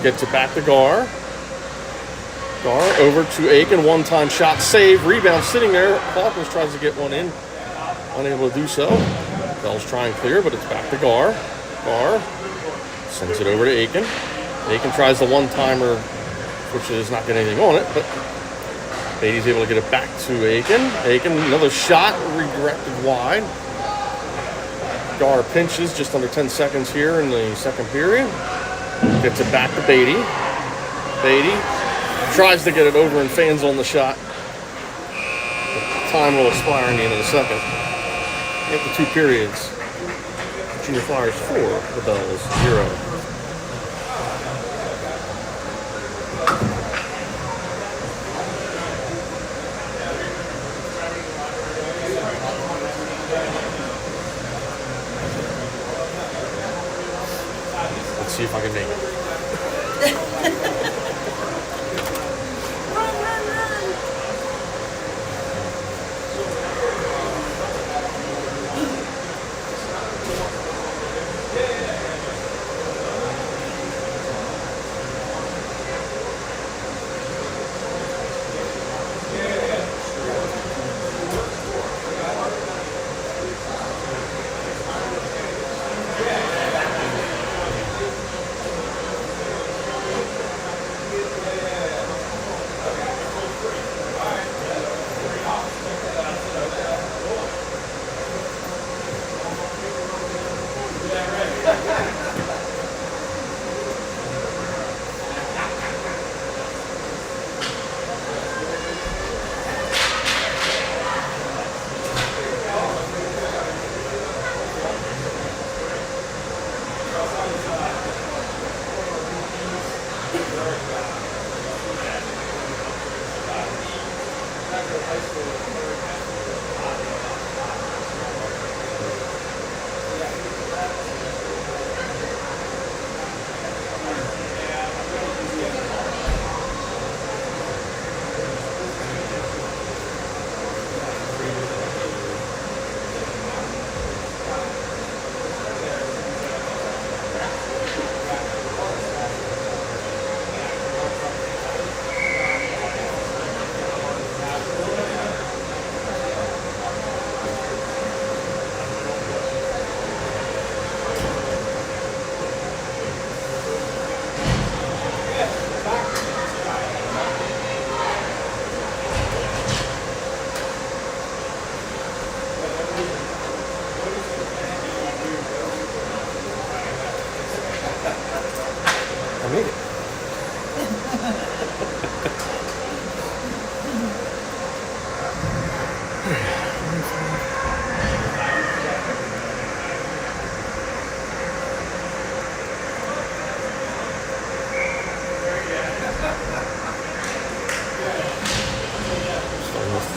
gets it back to Gar. Gar over to Aiken, one-time shot, save, rebound, sitting there. Hawkins tries to get one in, unable to do so. Belles trying clear, but it's back to Gar. Gar sends it over to Aiken. Aiken tries the one-timer, which is not getting anything on it, but Beatty's able to get it back to Aiken. Aiken, another shot, redirected wide. Gar pinches just under 10 seconds here in the second period. Gets it back to Beatty. Beatty tries to get it over and fans on the shot. But time will expire in the end of the second. After 2 periods, Junior Flyers 4, the Belles 0. Let's see if I can make it. Run, run, run.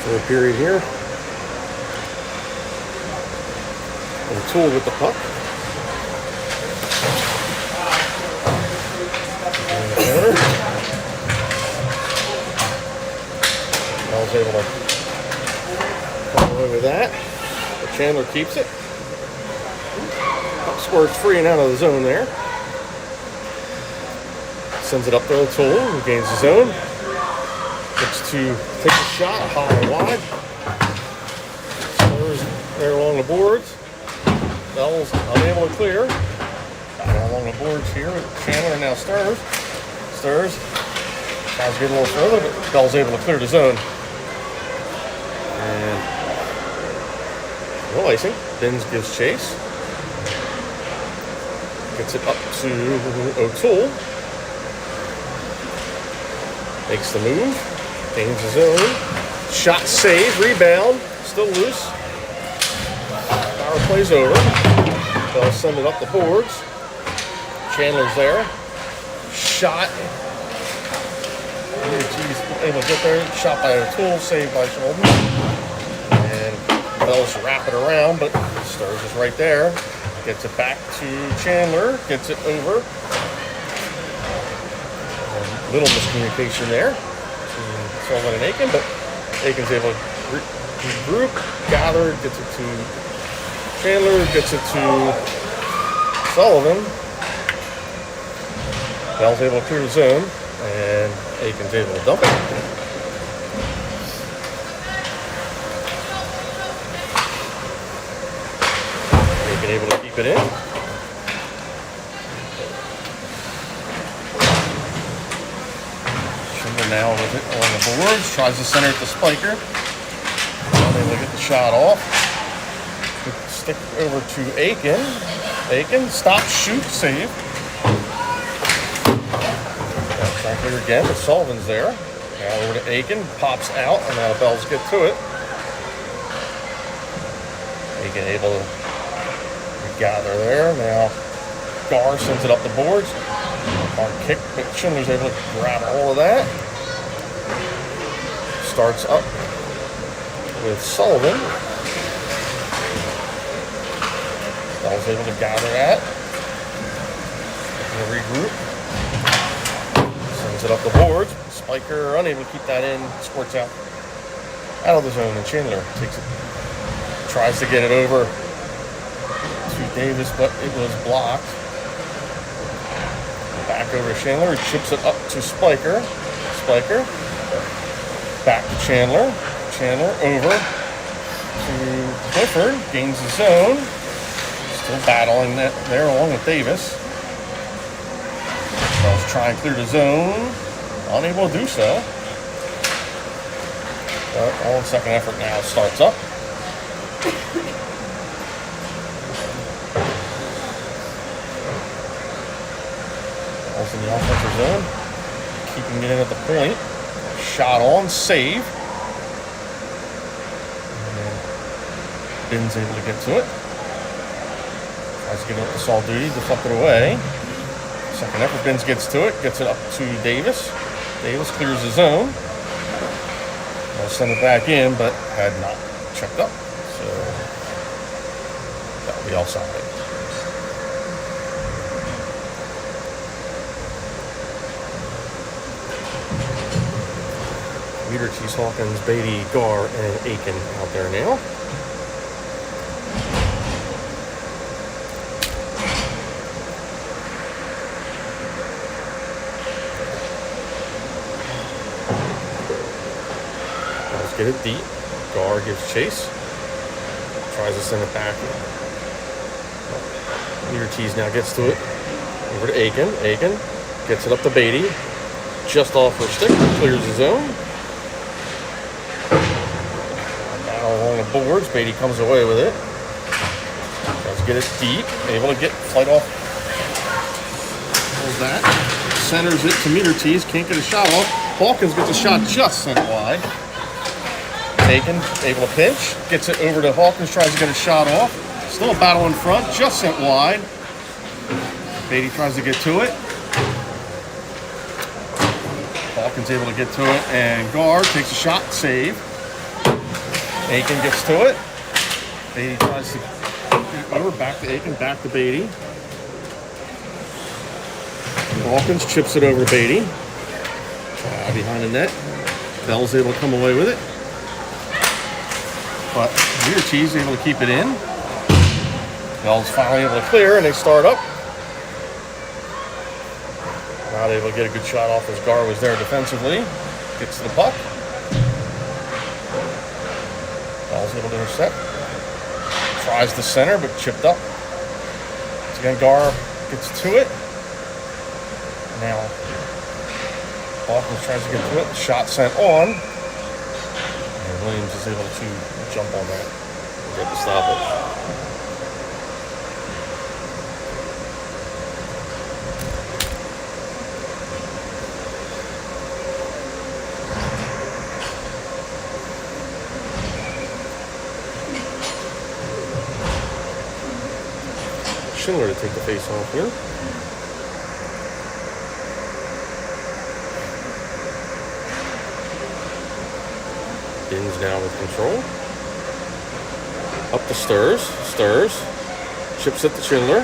Third period here. O'Toole with the puck. And the corner. Belles able to follow away with that. But Chandler keeps it. Puck squirts free and out of the zone there. Sends it up to O'Toole, who gains the zone. Looks to take a shot high and wide. Slurs there along the boards. Belles unable to clear. Down along the boards here with Chandler, now Stirs. Stirs. Tries to get a little further, but Belles able to clear the zone. And no icing. Bins gives chase. Gets it up to O'Toole. Makes the move. Gains the zone. Shot save. Rebound. Still loose. Power plays over. They'll send it up the boards. Chandler's there. Shot. He's able to get there. Shot by O'Toole. Saved by Sheldon. And Belles wrap it around, but Stirs is right there. Gets it back to Chandler. Gets it over. Little miscommunication there between Sullivan and Aiken, but Aiken's able to regroup, gather, gets it to Chandler, gets it to Sullivan. Belles able to clear the zone, and Aiken's able to dump it. Aiken able to keep it in. Now with it on the boards, tries to center it to Spiker. Unable to get the shot off. Stick over to Aiken. Aiken, stop, shoot, save. Trying to clear again, but Sullivan's there. Now over to Aiken, pops out, and now Belles get to it. Aiken able to gather there. Now Gar sends it up the boards. Hard kick, but Schindler's able to grab all of that. Starts up with Sullivan. Belles able to gather that. And regroup. Sends it up the boards. Spiker unable to keep that in. Squirts out of the zone, and Chandler takes it. Tries to get it over to Davis, but it was blocked. Back over to Chandler. He chips it up to Spiker. Spiker. Back to Chandler. Chandler over to Clifford. Gains the zone. Still battling that there along with Davis. Belles try and clear the zone. Unable to do so. But all in second effort now starts up. Belles in the offensive zone. Keeping it in at the point. Shot on, save. And Ben's able to get to it. Tries to get it up to Saul Duty, deflect it away. Second effort, Benz gets to it, gets it up to Davis. Davis clears the zone. They'll send it back in, but had not checked up. So that'll be offside. Leader, Cheese, Hawkins, Beatty, Gar, and Aiken out there now. Let's get it deep. Gar gives chase. Tries to send it back. Leader Cheese now gets to it. Over to Aiken. Aiken gets it up to Beatty. Just off her stick. Clears the zone. Along the boards, Beatty comes away with it. Tries to get it deep, able to get flight off. Pulls that, centers it to Meter Tees, can't get a shot off. Hawkins gets a shot just sent wide. Aiken, able to pinch, gets it over to Hawkins, tries to get a shot off. Still a battle in front, just sent wide. Beatty tries to get to it. Hawkins able to get to it, and Gar takes a shot, save. Aiken gets to it. Beatty tries to get over, back to Aiken, back to Beatty. Hawkins chips it over to Beatty. Behind the net. Bell's able to come away with it. But Rear Cheese able to keep it in. Bell's finally able to clear, and they start up. Not able to get a good shot off as Gar was there defensively. Gets to the puck. Bell's able to intercept. Tries the center, but chipped up. Once again, Gar gets to it. Now, Hawkins tries to get to it. Shot sent on. And Williams is able to jump on that and get the stoppage. Schindler to take the face off here. Bins now with control. Up to Stirs. Chips it to Schindler.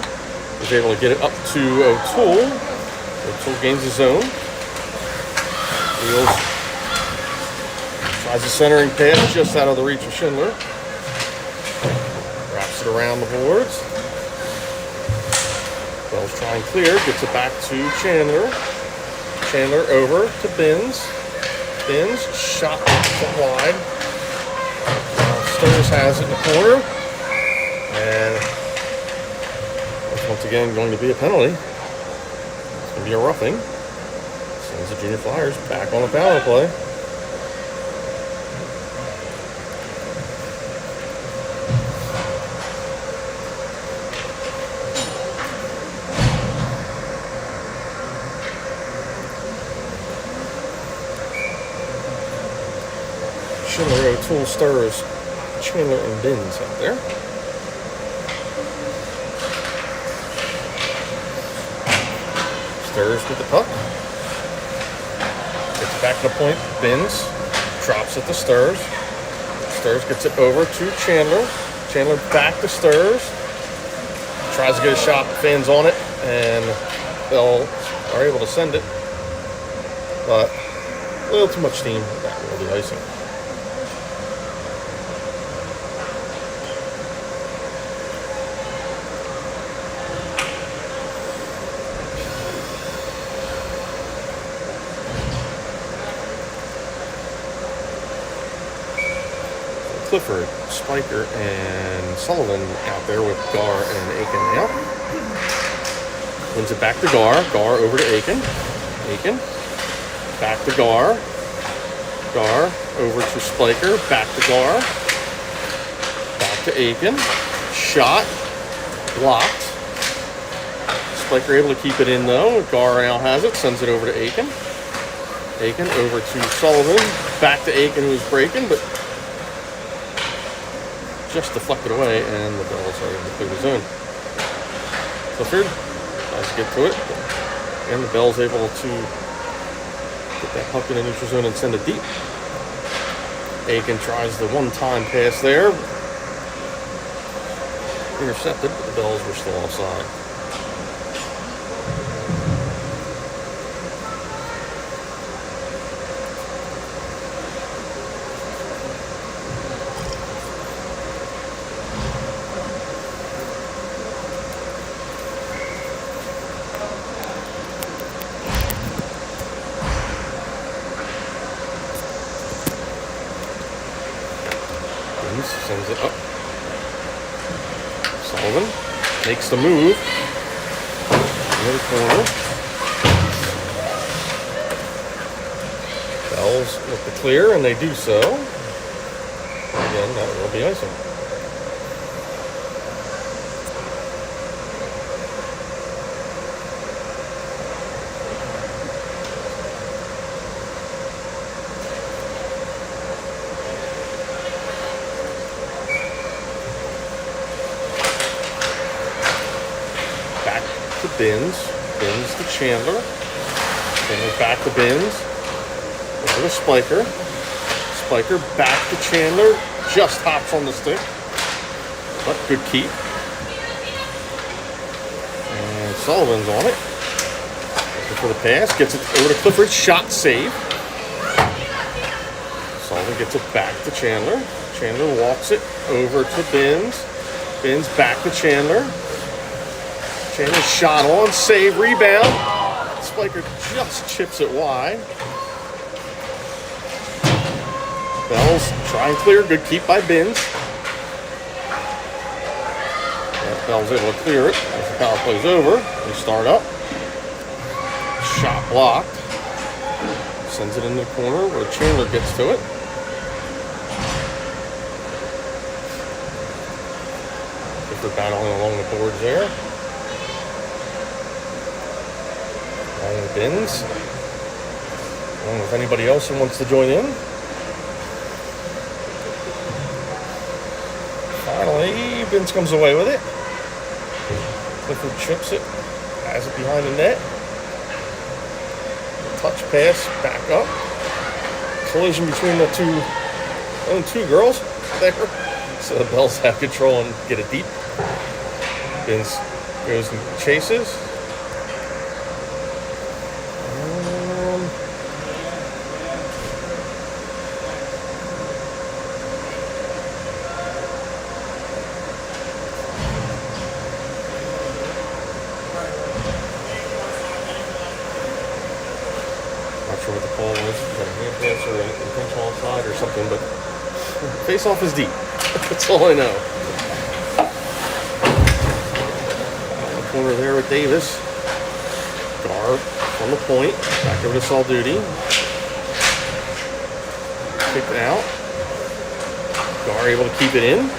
Is able to get it up to O'Toole. O'Toole gains the zone. Wheels. Tries the centering pass just out of the reach of Schindler. Wraps it around the boards. Bell's trying clear. Gets it back to Chandler. Chandler over to Bins. Bins, shot wide. Stirs has it in the corner. And that's once again going to be a penalty. It's going to be a roughing. Sends the Junior Flyers back on the power play. Schindler, O'Toole, Stirs, Chandler, and Bins out there. Stirs with the puck. Gets back to the point. Bins drops it to Stirs. Stirs gets it over to Chandler. Chandler back to Stirs. Tries to get a shot. Fans on it, and Bell are able to send it, but a little too much steam. That will be icing. Clifford, Spiker, and Sullivan out there with Gar and Aiken now. Wins it back to Gar. Gar over to Aiken. Aiken. Back to Gar. Gar over to Spiker. Back to Gar. Back to Aiken. Shot. Blocked. Spiker able to keep it in though. Gar now has it. Sends it over to Aiken. Aiken over to Sullivan. Back to Aiken, who's breaking, but just deflected away, and the Bells are able to clear the zone. Clifford tries to get to it, and the Bells able to get that puck in the neutral zone and send it deep. Aiken tries the one-time pass there. Intercepted, but the Bells were still offside. Sends it up. Sullivan makes the move. In the corner. Bells with the clear, and they do so. Again, that will be icing. Bins to Chandler. Chandler back to Bins. Over to Spiker. Spiker back to Chandler. just hops on the stick, but good keep. And Sullivan's on it. Looking for the pass, gets it over to Clifford, shot save. Sullivan gets it back to Chandler. Chandler walks it over to Bins. Bins back to Chandler. Chandler shot on, save, rebound. Spiker just chips it wide. Belles try and clear, good keep by Bins. Belles able to clear it as the power play's over. They start up. Shot blocked. Sends it in the corner where Chandler gets to it. They're battling along the boards there. Along with Bins. Along with anybody else who wants to join in. Finally, Bins comes away with it. Clifford chips it. Has it behind the net. Touch pass, back up. Collision between the two girls there. So the Belles have control and get it deep. Bins goes and chases. Not sure what the call was. Is that a hand pass or an intentional offside or something, but face off is deep. That's all I know. Corner there with Davis. Gar on the point. Back over to Saul Duty. Kicked out. Gar able to keep it in.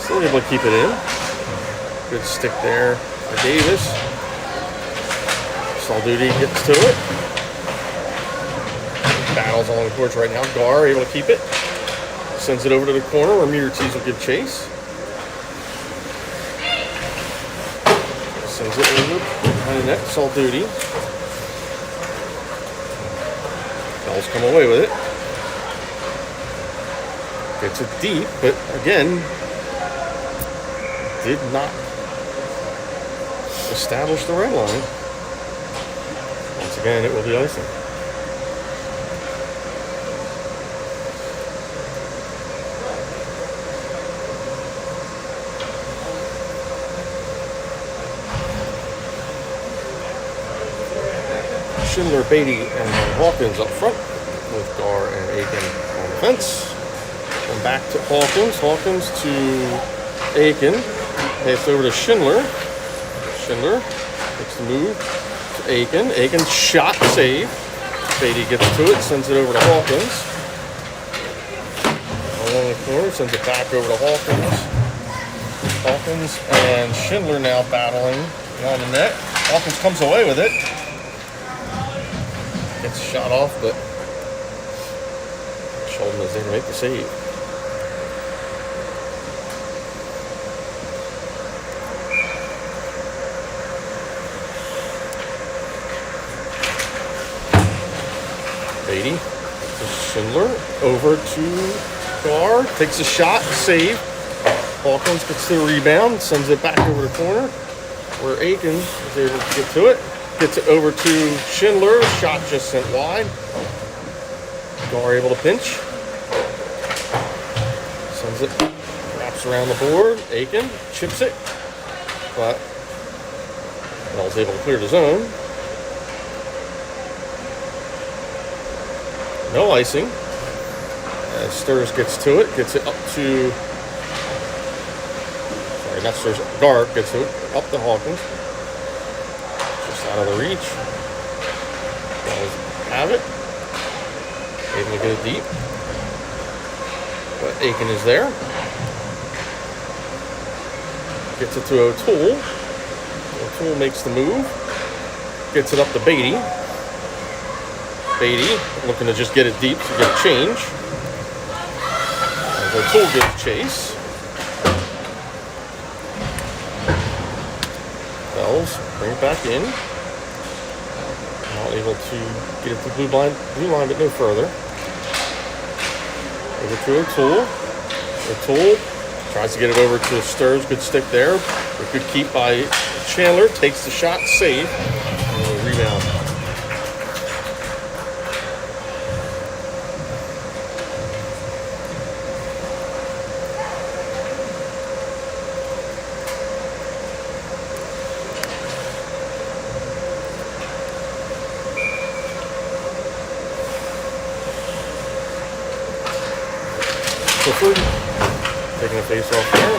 Still able to keep it in. Good stick there for Davis. Saul Duty gets to it. Battles along the courts right now. Gar able to keep it. Sends it over to the corner where Metertees will give chase. Sends it over behind the net. Saul Duty. Belles come away with it. Gets it deep, but again, did not establish the red line. Once again, it will be icing. Schindler, Beatty, and Hawkins up front with Gar and Aiken on the fence. And back to Hawkins. Hawkins to Aiken. Pass over to Schindler. Schindler makes the move to Aiken. Aiken shot save. Beatty gets to it, sends it over to Hawkins. Along the corner, sends it back over to Hawkins. Hawkins and Schindler now battling behind the net. Hawkins comes away with it. Gets shot off, but Sheldon is there to make the save. Beatty to Schindler, over to Gar, takes a shot, save. Hawkins gets the rebound, sends it back over the corner, where Aiken is able to get to it. Gets it over to Schindler. Shot just sent wide. Gar able to pinch. Sends it. Wraps around the board. Aiken chips it. But Belles able to clear the zone. No icing. As Stirs gets to it. Gets it up to... Sorry, not Stirs. Gar gets to it. Up to Hawkins. Out of the reach. Belles have it. Able to get it deep. But Aiken is there. Gets it to O'Toole. O'Toole makes the move. Gets it up to Beatty. Beatty looking to just get it deep to get a change. As O'Toole gives chase. Belles bring it back in. Not able to get it to the blue line, but no further. Over to O'Toole. O'Toole tries to get it over to Stirs. Good stick there. A good keep by Chandler. Takes the shot, save. And a rebound. Clifford taking a face off there.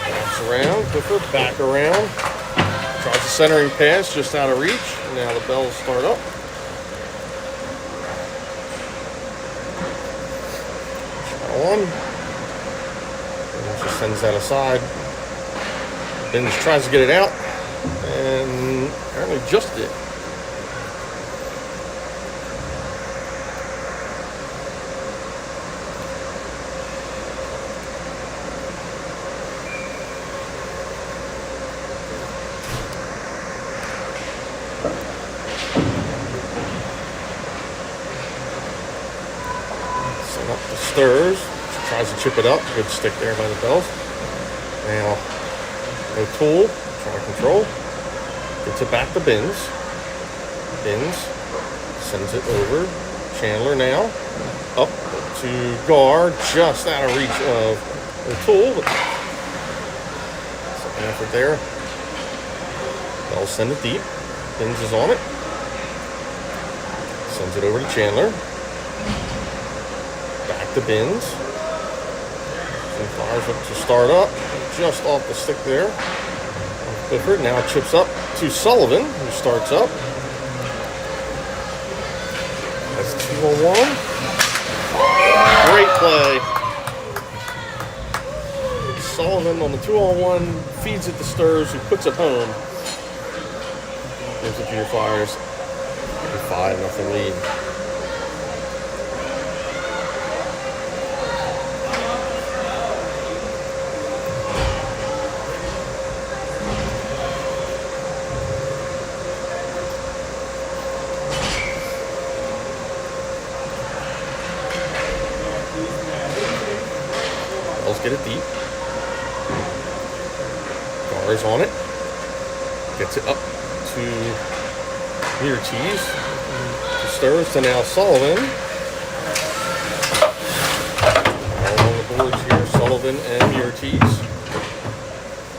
Bounce around. Clifford back around. Tries a centering pass just out of reach. And now the Belles start up. Shot on. And just sends that aside. Bins tries to get it out. And apparently just did. Up the Stirs, tries to chip it up. Good stick there by the Belles. Now O'Toole trying to control. Gets it back to Bins. Bins sends it over. Chandler now up to Gar, just out of reach of O'Toole. Second effort there. Belles send it deep. Bins is on it. Sends it over to Chandler. Back to Bins. And fires up to start up. Just off the stick there. Clifford now chips up to Sullivan, who starts up. That's 2-on-1. Great play. Sullivan on the 2-on-1 feeds it to Stirs, who puts it home. Gives the Junior Flyers a 5-0 lead. Belles get it deep. Gar's on it. Gets it up to near Cheese. To Stirs to now Sullivan. All on the boards here. Sullivan and Murtiz.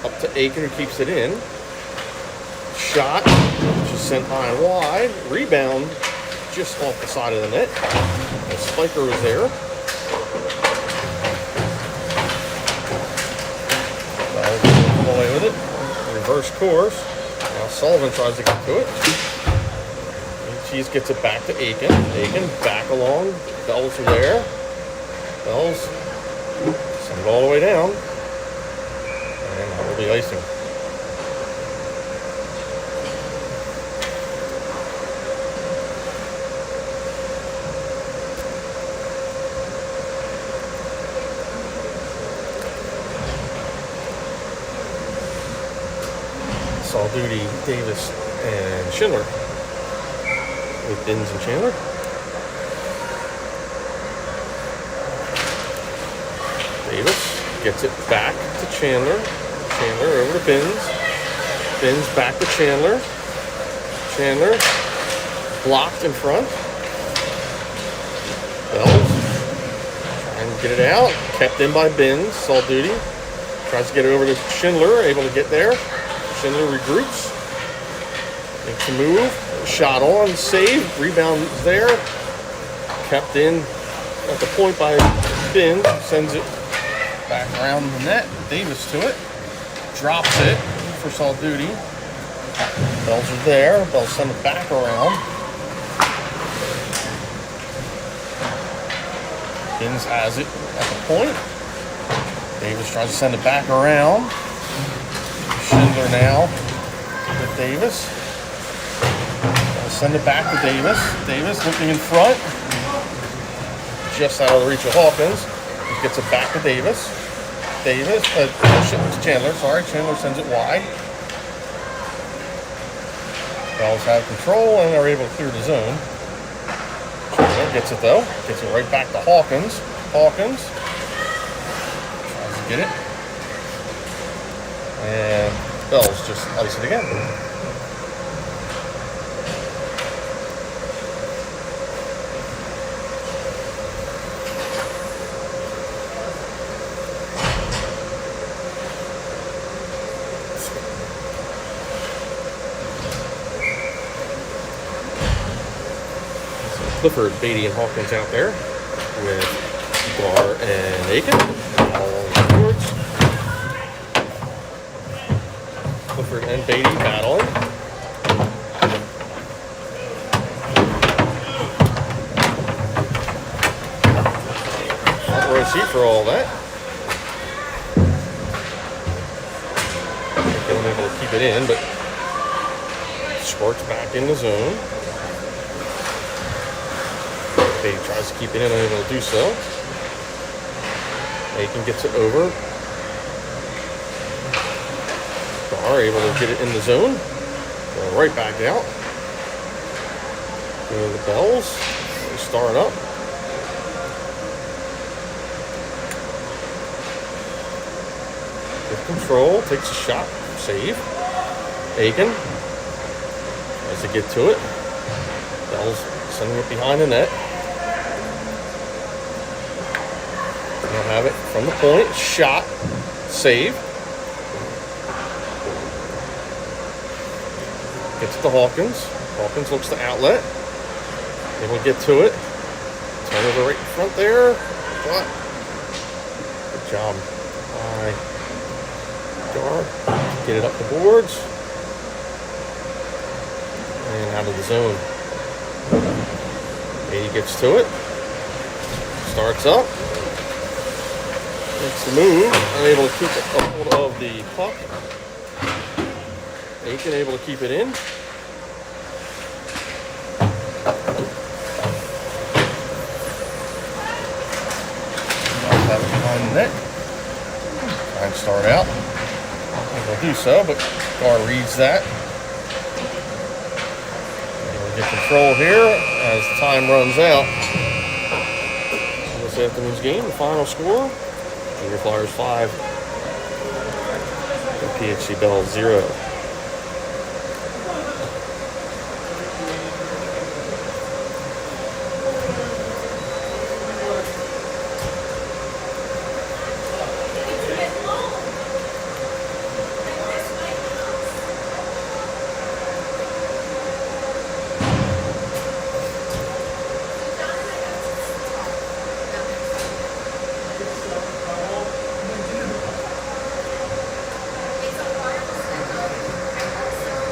Up to Aiken, who keeps it in. Shot. Just sent high and wide. Rebound just off the side of the net. The Spiker was there. Away with it. Reverse course. Now Sullivan tries to get to it. Cheese gets it back to Aiken. Aiken back along. Belles are there. Belles send it all the way down. And that will be icing. All Duty, Davis, and Schindler. With Bins and Chandler. Davis gets it back to Chandler. Chandler over to Bins. Bins back to Chandler. Chandler blocked in front. Belles trying to get it out. Kept in by Bins. All Duty tries to get it over to Schindler. Able to get there. Schindler regroups, makes a move, shot on, save, rebound there, kept in at the point by Bins, sends it back around the net, Davis to it, drops it for Salt Duty, Belles are there, Belles send it back around, Bins has it at the point, Davis tries to send it back around, Schindler now with Davis. I'll send it back to Davis. Davis looking in front. Just out of the reach of Hawkins. He gets it back to Davis. Davis, Chandler, sorry. Chandler sends it wide. Belles have control and are able to clear the zone. There, gets it though. Gets it right back to Hawkins. Hawkins tries to get it. And Belles just ice it again. Clifford, Beatty, and Hawkins out there with Gar and Aiken all on the boards. Clifford and Beatty battling. Not the right seat for all that. Aiken unable to keep it in, but Squirt's back in the zone. Beatty tries to keep it in, unable to do so. Aiken gets it over. Gar able to get it in the zone. Going right back out. Doing the Belles. They start up. With control, takes a shot, save. Aiken tries to get to it. Belles sending it behind the net. They'll have it from the point. Shot. Save. Gets to Hawkins. Hawkins looks to outlet. Able to get to it. Turnover right in front there. But good job by Gar. Get it up the boards. And out of the zone. Beatty gets to it. Starts up. Makes the move, unable to keep a hold of the puck. Aiken able to keep it in. Have it behind the net. Trying to start out. Able to do so, but Gar reads that. Able to get control here as time runs out. In this afternoon's game, the final score. Junior Flyers 5, and PHC Belles 0.